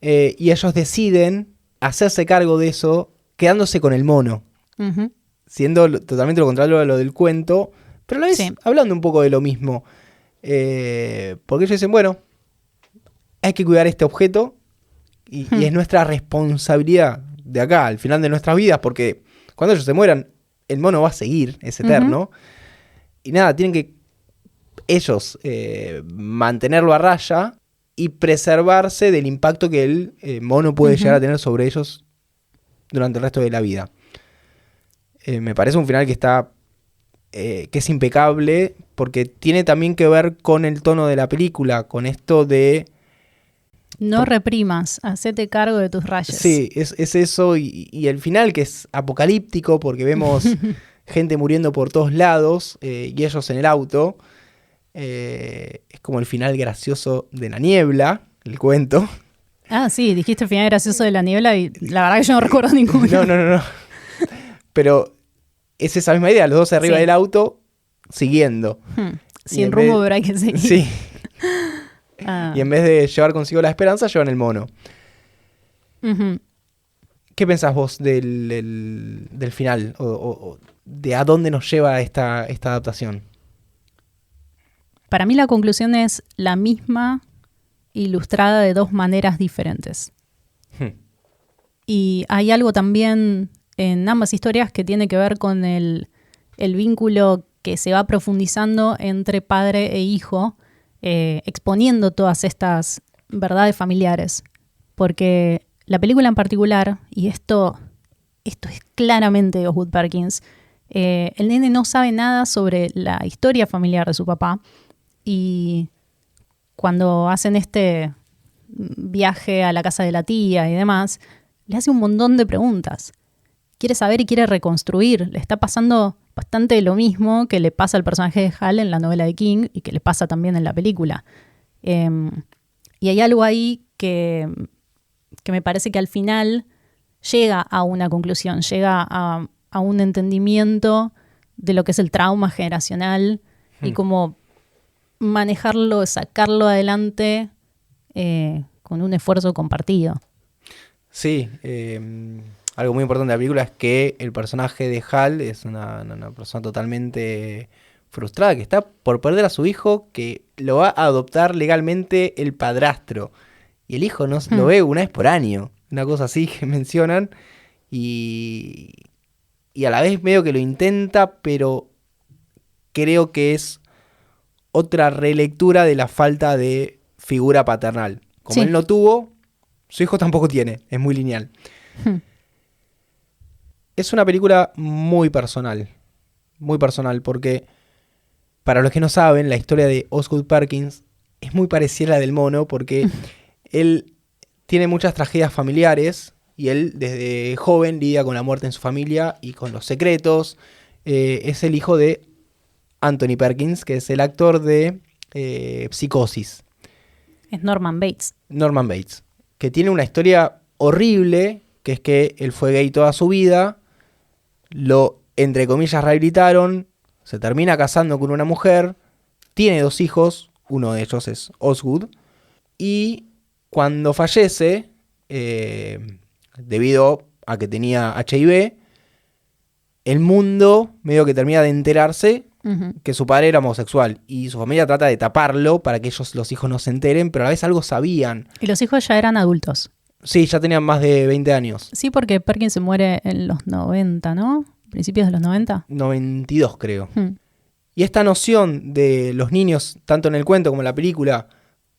[SPEAKER 2] Y ellos deciden hacerse cargo de eso, quedándose con el mono.
[SPEAKER 1] Uh-huh.
[SPEAKER 2] Siendo totalmente lo contrario a lo del cuento, pero a la vez hablando un poco de lo mismo. Porque ellos dicen, bueno, hay que cuidar este objeto y es nuestra responsabilidad de acá, al final de nuestras vidas, porque cuando ellos se mueran, el mono va a seguir, es eterno. Y nada, tienen que ellos mantenerlo a raya y preservarse del impacto que el mono puede llegar a tener sobre ellos durante el resto de la vida. Me parece un final que está que es impecable, porque tiene también que ver con el tono de la película, con esto de
[SPEAKER 1] no reprimas, hacete cargo de tus rayas.
[SPEAKER 2] Sí, es eso, y el final que es apocalíptico, porque vemos gente muriendo por todos lados, y ellos en el auto. Es como el final gracioso de La Niebla, el cuento.
[SPEAKER 1] Ah, sí, dijiste el final gracioso de La Niebla y la verdad que yo no recuerdo ninguno.
[SPEAKER 2] No. Pero es esa misma idea, los dos arriba del auto, siguiendo.
[SPEAKER 1] Sin rumbo, pero hay que seguir.
[SPEAKER 2] Sí. Y en vez de llevar consigo la esperanza, llevan el mono.
[SPEAKER 1] Uh-huh.
[SPEAKER 2] ¿Qué pensás vos del final? O de a dónde nos lleva esta adaptación?
[SPEAKER 1] Para mí la conclusión es la misma, ilustrada de dos maneras diferentes. Y hay algo también en ambas historias que tiene que ver con el vínculo que se va profundizando entre padre e hijo, exponiendo todas estas verdades familiares. Porque la película en particular, y esto es claramente Osgood Perkins, el nene no sabe nada sobre la historia familiar de su papá, y cuando hacen este viaje a la casa de la tía y demás, le hace un montón de preguntas. Quiere saber y quiere reconstruir. Le está pasando bastante lo mismo que le pasa al personaje de Hal en la novela de King y que le pasa también en la película. Y hay algo ahí que me parece que al final llega a una conclusión, llega a un entendimiento de lo que es el trauma generacional y cómo manejarlo, sacarlo adelante con un esfuerzo compartido.
[SPEAKER 2] Sí, algo muy importante de la película es que el personaje de Hal es una persona totalmente frustrada, que está por perder a su hijo, que lo va a adoptar legalmente el padrastro. Y el hijo no lo ve una vez por año, una cosa así que mencionan. Y a la vez medio que lo intenta, pero creo que es otra relectura de la falta de figura paternal. Como él no tuvo, su hijo tampoco tiene. Es muy lineal. Es una película muy personal. Muy personal, porque para los que no saben, la historia de Osgood Perkins es muy parecida a la del mono, porque él tiene muchas tragedias familiares y él desde joven lidia con la muerte en su familia y con los secretos. Es el hijo de Anthony Perkins, que es el actor de Psicosis.
[SPEAKER 1] Es Norman Bates.
[SPEAKER 2] Norman Bates, que tiene una historia horrible, que es que él fue gay toda su vida, lo, entre comillas, rehabilitaron, se termina casando con una mujer, tiene 2 hijos, uno de ellos es Osgood. Y cuando fallece, debido a que tenía HIV, el mundo medio que termina de enterarse que su padre era homosexual. Y su familia trata de taparlo para que ellos, los hijos, no se enteren, pero a la vez algo sabían.
[SPEAKER 1] Y los hijos ya eran adultos.
[SPEAKER 2] Sí, ya tenían más de 20 años.
[SPEAKER 1] Sí, porque Perkins se muere en los 90, ¿no? ¿Principios de los 90?
[SPEAKER 2] 92, creo. Y esta noción de los niños, tanto en el cuento como en la película,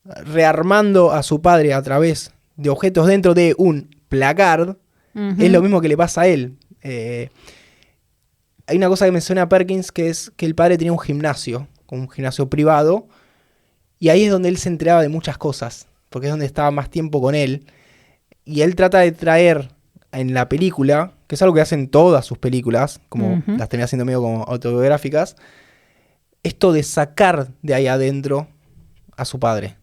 [SPEAKER 2] rearmando a su padre a través de objetos dentro de un placard, es lo mismo que le pasa a él. Hay una cosa que menciona Perkins, que es que el padre tenía un gimnasio privado, y ahí es donde él se enteraba de muchas cosas, porque es donde estaba más tiempo con él. Y él trata de traer en la película, que es algo que hacen todas sus películas, como las tenía haciendo medio como autobiográficas, esto de sacar de ahí adentro a su padre.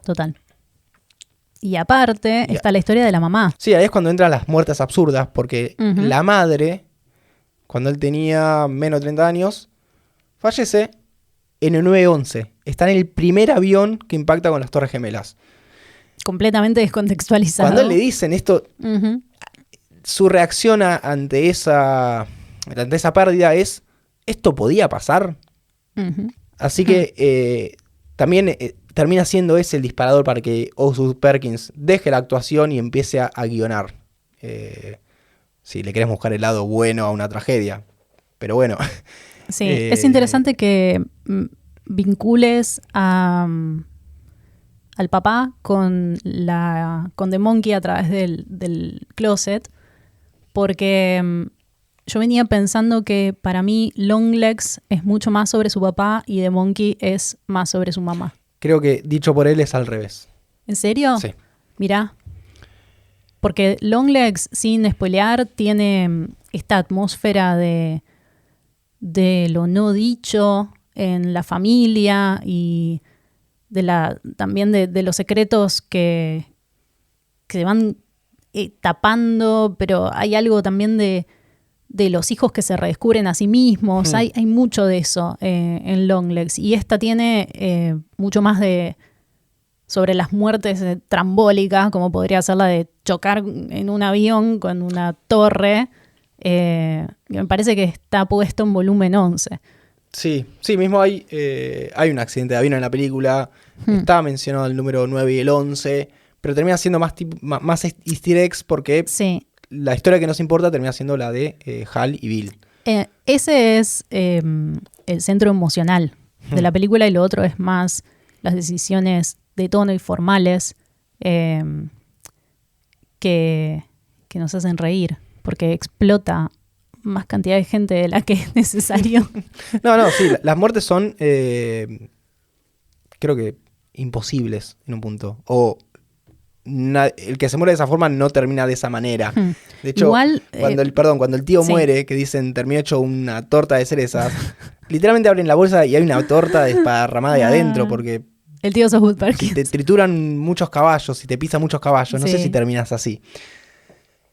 [SPEAKER 1] Total. Y aparte está la historia de la mamá.
[SPEAKER 2] Sí, ahí es cuando entran las muertes absurdas, porque la madre, cuando él tenía menos de 30 años, fallece en el 9/11. Está en el primer avión que impacta con las Torres Gemelas.
[SPEAKER 1] Completamente descontextualizado.
[SPEAKER 2] Cuando le dicen esto, su reacción ante esa pérdida es, ¿esto podía pasar? Así que también termina siendo ese el disparador para que Osgood Perkins deje la actuación y empiece a guionar. Si le querés buscar el lado bueno a una tragedia. Pero bueno.
[SPEAKER 1] Sí, es interesante que vincules al papá con The Monkey a través del closet, porque yo venía pensando que para mí Longlegs es mucho más sobre su papá y The Monkey es más sobre su mamá.
[SPEAKER 2] Creo que dicho por él es al revés.
[SPEAKER 1] ¿En serio?
[SPEAKER 2] Sí.
[SPEAKER 1] Mirá. Porque Longlegs, sin spoilear, tiene esta atmósfera de lo no dicho en la familia y también de los secretos que se van tapando, pero hay algo también de los hijos que se redescubren a sí mismos. Hay mucho de eso en Longlegs. Y esta tiene mucho más sobre las muertes trambólicas, como podría ser la de chocar en un avión con una torre. Me parece que está puesto en volumen 11.
[SPEAKER 2] Sí, mismo hay un accidente de avión en la película. Está mencionado el número 9 y el 11, pero termina siendo más easter eggs porque la historia que nos importa termina siendo la de Hal y Bill.
[SPEAKER 1] Ese es el centro emocional de la película, y lo otro es más las decisiones de tono y formales que nos hacen reír, porque explota más cantidad de gente de la que es necesario.
[SPEAKER 2] No, sí, las muertes son creo que imposibles en un punto. O el que se muere de esa forma no termina de esa manera. De hecho,
[SPEAKER 1] igual,
[SPEAKER 2] cuando el tío muere, que dicen terminó hecho una torta de cerezas, literalmente abren la bolsa y hay una torta desparramada ahí adentro, porque
[SPEAKER 1] el tío Osgood Perkins.
[SPEAKER 2] te trituran muchos caballos y te pisan muchos caballos. No sé si terminas así.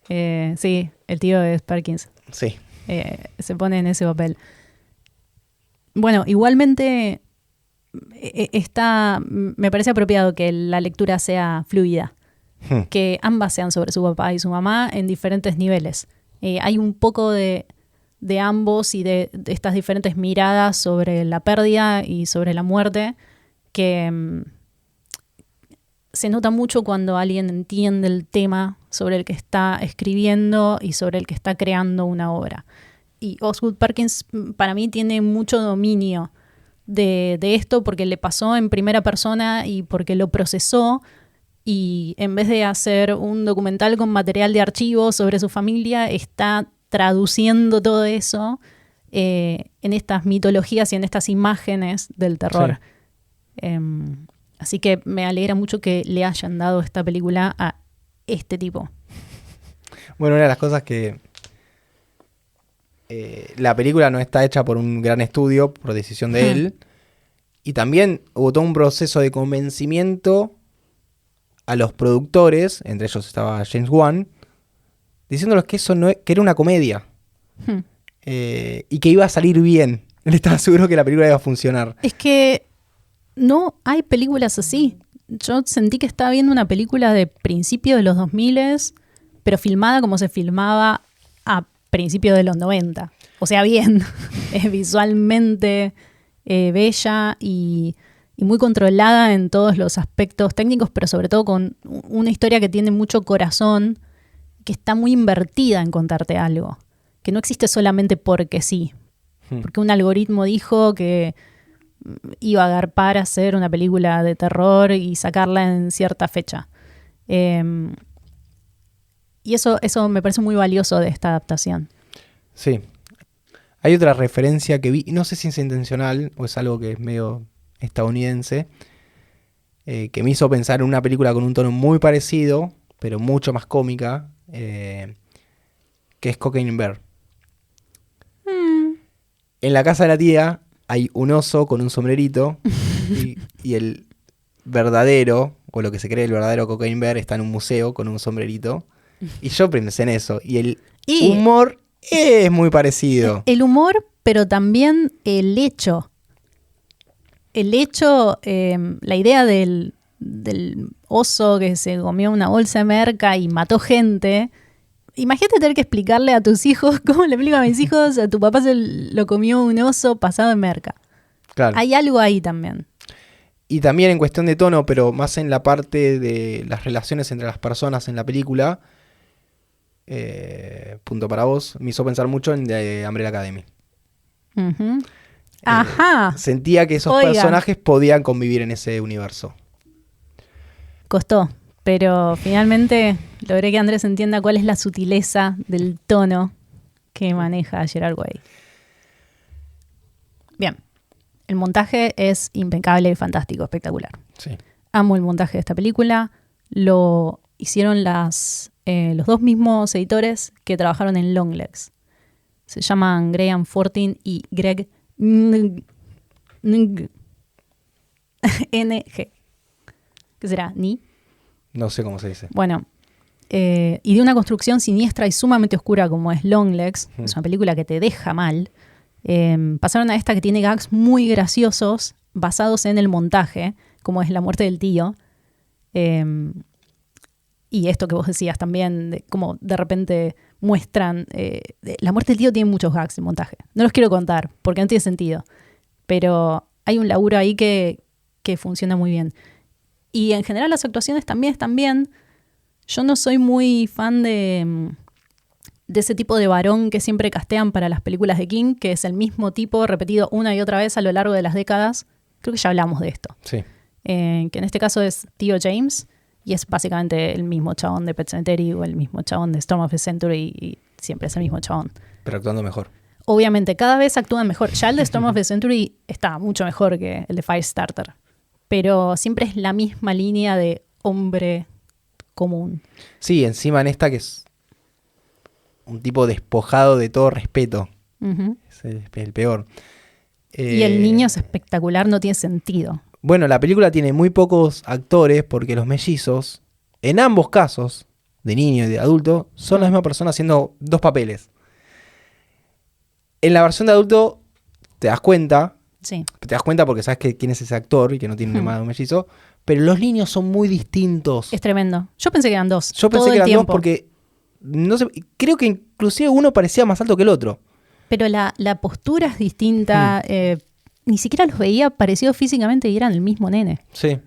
[SPEAKER 1] Sí, el tío es Perkins.
[SPEAKER 2] Sí.
[SPEAKER 1] Se pone en ese papel. Bueno, igualmente me parece apropiado que la lectura sea fluida. Que ambas sean sobre su papá y su mamá en diferentes niveles. Hay un poco de ambos y de estas diferentes miradas sobre la pérdida y sobre la muerte, que se nota mucho cuando alguien entiende el tema sobre el que está escribiendo y sobre el que está creando una obra. Y Osgood Perkins para mí tiene mucho dominio de esto, porque le pasó en primera persona y porque lo procesó, y en vez de hacer un documental con material de archivo sobre su familia, está traduciendo todo eso en estas mitologías y en estas imágenes del terror. Sí. Así que me alegra mucho que le hayan dado esta película a este tipo.
[SPEAKER 2] Bueno, una de las cosas que la película no está hecha por un gran estudio, por decisión de él, y también hubo todo un proceso de convencimiento a los productores, entre ellos estaba James Wan, diciéndoles que eso que era una comedia y que iba a salir bien. Él estaba seguro que la película iba a funcionar.
[SPEAKER 1] Es que no hay películas así. Yo sentí que estaba viendo una película de principios de los 2000, pero filmada como se filmaba a principios de los 90. O sea, bien, es visualmente bella y muy controlada en todos los aspectos técnicos, pero sobre todo con una historia que tiene mucho corazón, que está muy invertida en contarte algo, que no existe solamente porque sí, porque un algoritmo dijo que iba a agarpar a hacer una película de terror y sacarla en cierta fecha. Y eso me parece muy valioso de esta adaptación.
[SPEAKER 2] Sí. Hay otra referencia que vi, no sé si es intencional o es algo que es medio estadounidense, que me hizo pensar en una película con un tono muy parecido, pero mucho más cómica, que es Cocaine Bear. En la casa de la tía hay un oso con un sombrerito y el verdadero, o lo que se cree el verdadero Cocaine Bear, está en un museo con un sombrerito. Y yo pensé en eso. Y el humor es muy parecido.
[SPEAKER 1] El humor, pero también el hecho. El hecho, la idea del oso que se comió una bolsa de merca y mató gente. Imagínate tener que explicarle a tus hijos cómo le explico a mis hijos, a tu papá se lo comió un oso pasado de merca.
[SPEAKER 2] Claro.
[SPEAKER 1] Hay algo ahí también.
[SPEAKER 2] Y también en cuestión de tono, pero más en la parte de las relaciones entre las personas en la película, punto para vos, me hizo pensar mucho en The Umbrella Academy.
[SPEAKER 1] Uh-huh. Ajá.
[SPEAKER 2] Sentía que esos personajes podían convivir en ese universo.
[SPEAKER 1] Costó, pero finalmente logré que Andrés entienda cuál es la sutileza del tono que maneja Gerard Way. Bien, el montaje es impecable, fantástico, espectacular.
[SPEAKER 2] Sí.
[SPEAKER 1] Amo el montaje de esta película. Lo hicieron los dos mismos editores que trabajaron en Longlegs. Se llaman Graham Fortin y Greg NG. ¿Qué será? ¿Ni?
[SPEAKER 2] No sé cómo se dice.
[SPEAKER 1] Bueno, y de una construcción siniestra y sumamente oscura como es Longlegs, es una película que te deja mal, pasaron a esta que tiene gags muy graciosos basados en el montaje, como es la muerte del tío. Y esto que vos decías también, de cómo de repente muestran... la muerte del tío tiene muchos gags de montaje. No los quiero contar, porque no tiene sentido. Pero hay un laburo ahí que funciona muy bien. Y en general las actuaciones también están bien. Yo no soy muy fan de ese tipo de varón que siempre castean para las películas de King, que es el mismo tipo repetido una y otra vez a lo largo de las décadas. Creo que ya hablamos de esto.
[SPEAKER 2] Sí.
[SPEAKER 1] Que en este caso es Tío James, y es básicamente el mismo chabón de Pet Sematary o el mismo chabón de Storm of the Century, y siempre es el mismo chabón.
[SPEAKER 2] Pero actuando mejor.
[SPEAKER 1] Obviamente, cada vez actúan mejor. Ya el de Storm of the Century está mucho mejor que el de Firestarter. Pero siempre es la misma línea de hombre común.
[SPEAKER 2] Sí, encima en esta que es un tipo despojado de todo respeto.
[SPEAKER 1] Uh-huh.
[SPEAKER 2] Es el peor.
[SPEAKER 1] Y el niño es espectacular, no tiene sentido.
[SPEAKER 2] Bueno, la película tiene muy pocos actores porque los mellizos, en ambos casos, de niño y de adulto, son la misma persona haciendo dos papeles. En la versión de adulto te das cuenta.
[SPEAKER 1] Sí.
[SPEAKER 2] Te das cuenta porque sabes quién es ese actor y que no tiene más de un mellizo. Pero los niños son muy distintos.
[SPEAKER 1] Es tremendo. Yo pensé que eran dos.
[SPEAKER 2] Yo pensé que eran dos porque no sé, creo que inclusive uno parecía más alto que el otro.
[SPEAKER 1] Pero la postura es distinta. Ni siquiera los veía parecidos físicamente y eran el mismo nene.
[SPEAKER 2] Sí.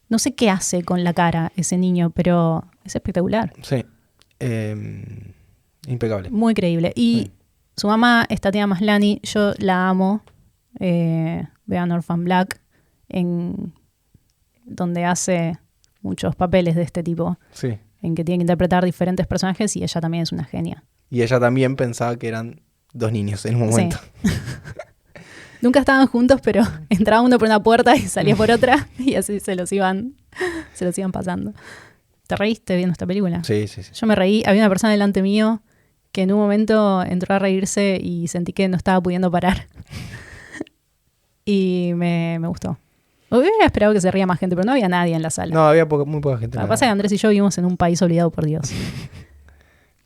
[SPEAKER 1] No sé qué hace con la cara ese niño, pero es espectacular.
[SPEAKER 2] Sí. Impecable.
[SPEAKER 1] Muy creíble. Y su mamá es Tatiana Maslany. Yo la amo. Vean Orphan Black, donde hace muchos papeles de este tipo.
[SPEAKER 2] Sí.
[SPEAKER 1] En que tiene que interpretar diferentes personajes y ella también es una genia.
[SPEAKER 2] Y ella también pensaba que eran dos niños en un momento.
[SPEAKER 1] Sí. Nunca estaban juntos, pero entraba uno por una puerta y salía por otra y así se los iban pasando. ¿Te reíste viendo esta película?
[SPEAKER 2] Sí.
[SPEAKER 1] Yo me reí. Había una persona delante mío que en un momento entró a reírse y sentí que no estaba pudiendo parar. Y me gustó. Hubiera esperado que se ría más gente, pero no había nadie en la sala.
[SPEAKER 2] No, había muy poca gente.
[SPEAKER 1] Lo que pasa es que Andrés y yo vivimos en un país olvidado por Dios.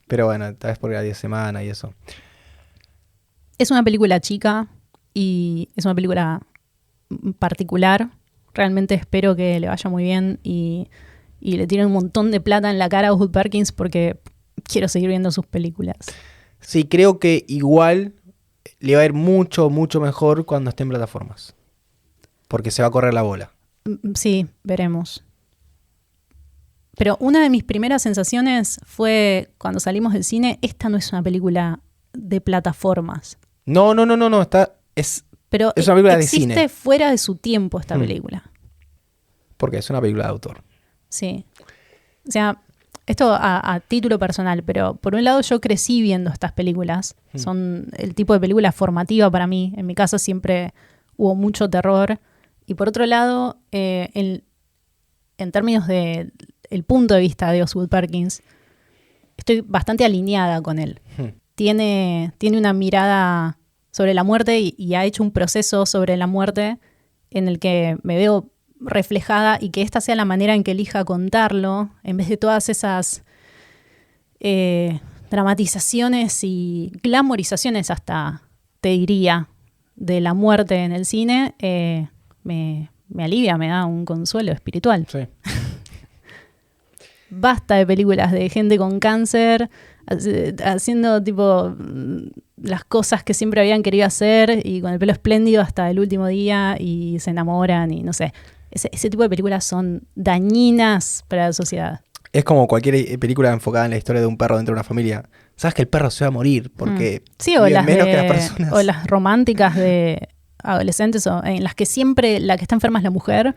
[SPEAKER 2] Pero bueno, tal vez porque era 10 semanas y eso.
[SPEAKER 1] Es una película chica y es una película particular realmente espero que le vaya muy bien y le tiren un montón de plata en la cara a Wood Perkins porque quiero seguir viendo sus películas.
[SPEAKER 2] Sí, creo que igual le va a ir mucho, mucho mejor cuando esté en plataformas. Porque se va a correr la bola.
[SPEAKER 1] Sí, veremos. Pero una de mis primeras sensaciones fue cuando salimos del cine, esta no es una película de plataformas.
[SPEAKER 2] No, es una película de cine.
[SPEAKER 1] Existe fuera de su tiempo esta película.
[SPEAKER 2] Porque es una película de autor.
[SPEAKER 1] Sí. O sea, esto a título personal, pero por un lado yo crecí viendo estas películas. Son el tipo de película formativa para mí. En mi casa siempre hubo mucho terror. Y por otro lado, en términos de el punto de vista de Oswald Perkins, estoy bastante alineada con él. Tiene una mirada sobre la muerte y ha hecho un proceso sobre la muerte en el que me veo reflejada y que esta sea la manera en que elija contarlo, en vez de todas esas dramatizaciones y glamorizaciones hasta, te diría, de la muerte en el cine, me alivia, me da un consuelo espiritual.
[SPEAKER 2] Sí.
[SPEAKER 1] Basta de películas de gente con cáncer haciendo tipo las cosas que siempre habían querido hacer y con el pelo espléndido hasta el último día y se enamoran y no sé. Ese tipo de películas son dañinas para la sociedad.
[SPEAKER 2] Es como cualquier película enfocada en la historia de un perro dentro de una familia. Sabes que el perro se va a morir porque
[SPEAKER 1] sí, o las
[SPEAKER 2] menos que las personas.
[SPEAKER 1] O las románticas de adolescentes en las que siempre la que está enferma es la mujer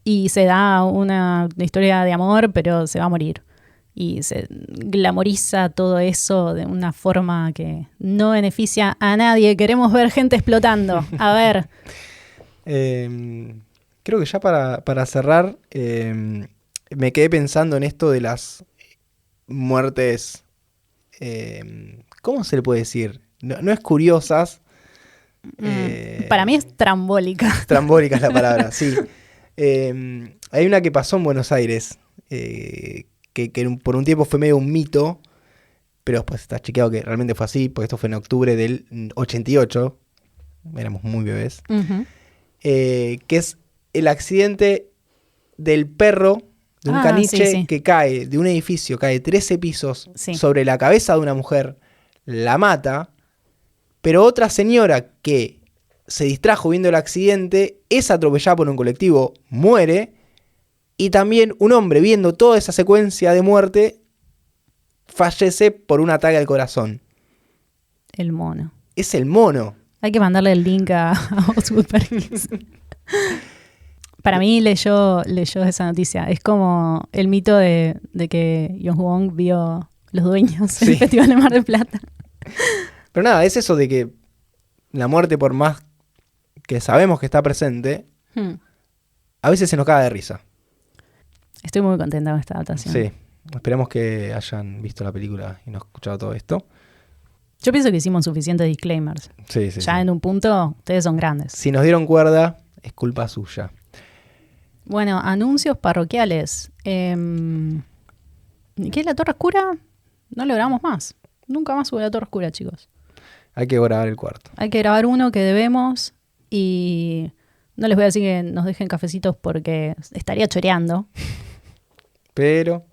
[SPEAKER 1] y se da una historia de amor, pero se va a morir. Y se glamoriza todo eso de una forma que no beneficia a nadie. Queremos ver gente explotando. A ver.
[SPEAKER 2] Creo que ya para cerrar, me quedé pensando en esto de las muertes. ¿Cómo se le puede decir? No es curiosas.
[SPEAKER 1] Para mí es trambólica.
[SPEAKER 2] Trambólica es la palabra, sí. Hay una que pasó en Buenos Aires, que por un tiempo fue medio un mito, pero después está chequeado que realmente fue así, porque esto fue en octubre del 88, éramos muy bebés, que es el accidente del perro, de un caniche que cae de un edificio, cae 13 pisos sobre la cabeza de una mujer, la mata, pero otra señora que se distrajo viendo el accidente, es atropellada por un colectivo, muere, y también un hombre viendo toda esa secuencia de muerte fallece por un ataque al corazón.
[SPEAKER 1] El mono.
[SPEAKER 2] Es el mono.
[SPEAKER 1] Hay que mandarle el link a Oswald Perkins. Para mí leyó esa noticia. Es como el mito de que Jung-Won vio Los Dueños en el Festival de Mar del Plata.
[SPEAKER 2] Pero nada, es eso de que la muerte, por más que sabemos que está presente, a veces se nos caga de risa.
[SPEAKER 1] Estoy muy contenta con esta adaptación.
[SPEAKER 2] Sí, esperemos que hayan visto la película y no escuchado todo esto.
[SPEAKER 1] Yo pienso que hicimos suficientes disclaimers.
[SPEAKER 2] Sí.
[SPEAKER 1] En un punto, ustedes son grandes.
[SPEAKER 2] Si nos dieron cuerda, es culpa suya.
[SPEAKER 1] Bueno, anuncios parroquiales. ¿Qué es la Torre Oscura? No lo grabamos más. Nunca más hubo la Torre Oscura, chicos.
[SPEAKER 2] Hay que grabar el cuarto.
[SPEAKER 1] Hay que grabar uno que debemos y no les voy a decir que nos dejen cafecitos porque estaría choreando. Pero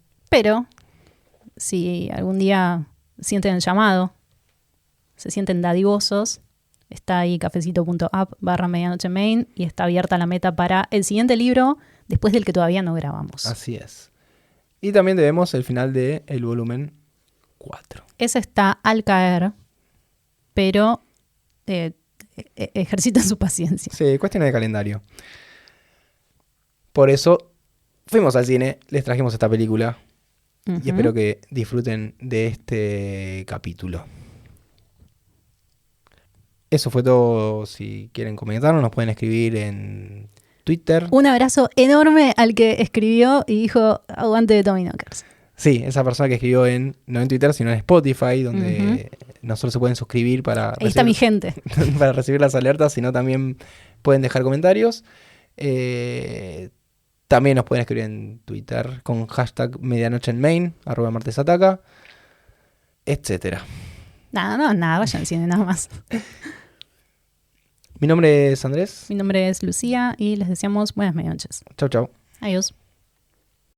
[SPEAKER 1] si algún día sienten el llamado, se sienten dadivosos, está ahí cafecito.app/medianochemain y está abierta la meta para el siguiente libro después del que todavía no grabamos.
[SPEAKER 2] Así es. Y también debemos el final del volumen 4.
[SPEAKER 1] Ese está al caer, pero ejerciten su paciencia.
[SPEAKER 2] Sí, cuestiones de calendario. Por eso fuimos al cine, les trajimos esta película y espero que disfruten de este capítulo. Eso fue todo. Si quieren comentarnos, nos pueden escribir en Twitter.
[SPEAKER 1] Un abrazo enorme al que escribió y dijo aguante de Tommy Knockers.
[SPEAKER 2] Sí, esa persona que escribió no en Twitter, sino en Spotify, donde no solo se pueden suscribir para
[SPEAKER 1] ahí está mi gente.
[SPEAKER 2] para recibir las alertas, sino también pueden dejar comentarios. También nos pueden escribir en Twitter con hashtag medianocheenmain, @martesataca, etcétera.
[SPEAKER 1] Nada, vayan al cine nada más.
[SPEAKER 2] Mi nombre es Andrés.
[SPEAKER 1] Mi nombre es Lucía y les deseamos buenas medianoches.
[SPEAKER 2] Chau, chau.
[SPEAKER 1] Adiós.